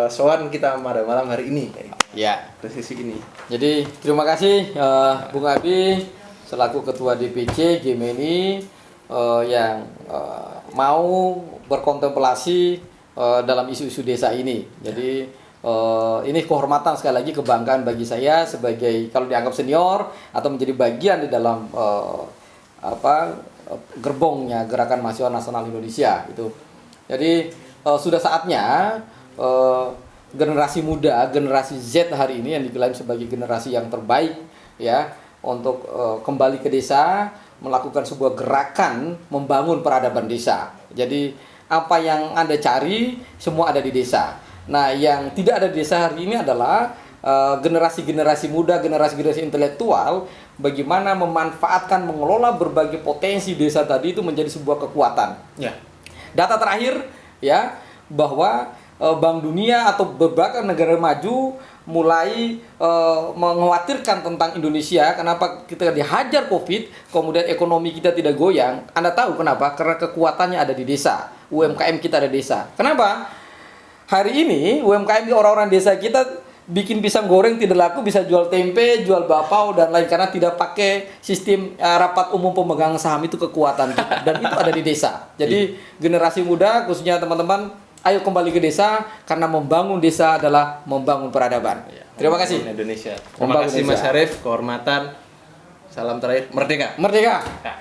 soal kita pada malam hari ini Ya. dari sisi ini. Jadi terima kasih Bung Abi selaku Ketua DPC GMNI yang mau berkontemplasi dalam isu-isu desa ini. Jadi ini kehormatan sekali lagi, kebanggaan bagi saya sebagai kalau dianggap senior atau menjadi bagian di dalam gerbongnya Gerakan Mahasiswa Nasional Indonesia itu. Jadi sudah saatnya generasi muda, generasi Z hari ini yang diklaim sebagai generasi yang terbaik ya untuk kembali ke desa, melakukan sebuah gerakan membangun peradaban desa. Jadi apa yang Anda cari semua ada di desa. Nah, yang tidak ada di desa hari ini adalah generasi-generasi muda, generasi-generasi intelektual bagaimana memanfaatkan, mengelola berbagai potensi desa tadi itu menjadi sebuah kekuatan. Ya. Data terakhir ya bahwa Bank Dunia atau beberapa negara maju mulai mengkhawatirkan tentang Indonesia. Kenapa kita dihajar COVID, kemudian ekonomi kita tidak goyang? Anda tahu kenapa? Karena kekuatannya ada di desa. UMKM kita ada di desa. Kenapa? Hari ini UMKM orang-orang desa kita bikin pisang goreng tidak laku, bisa jual tempe, jual bakpao dan lain karena tidak pakai sistem rapat umum pemegang saham. Itu kekuatan kita dan itu ada di desa. Jadi generasi muda khususnya teman-teman, ayo kembali ke desa karena membangun desa adalah membangun peradaban. Terima kasih. Indonesia. Terima Membangun kasih Mas Indonesia. Arif, kehormatan. Salam terakhir, merdeka. Merdeka. Ya.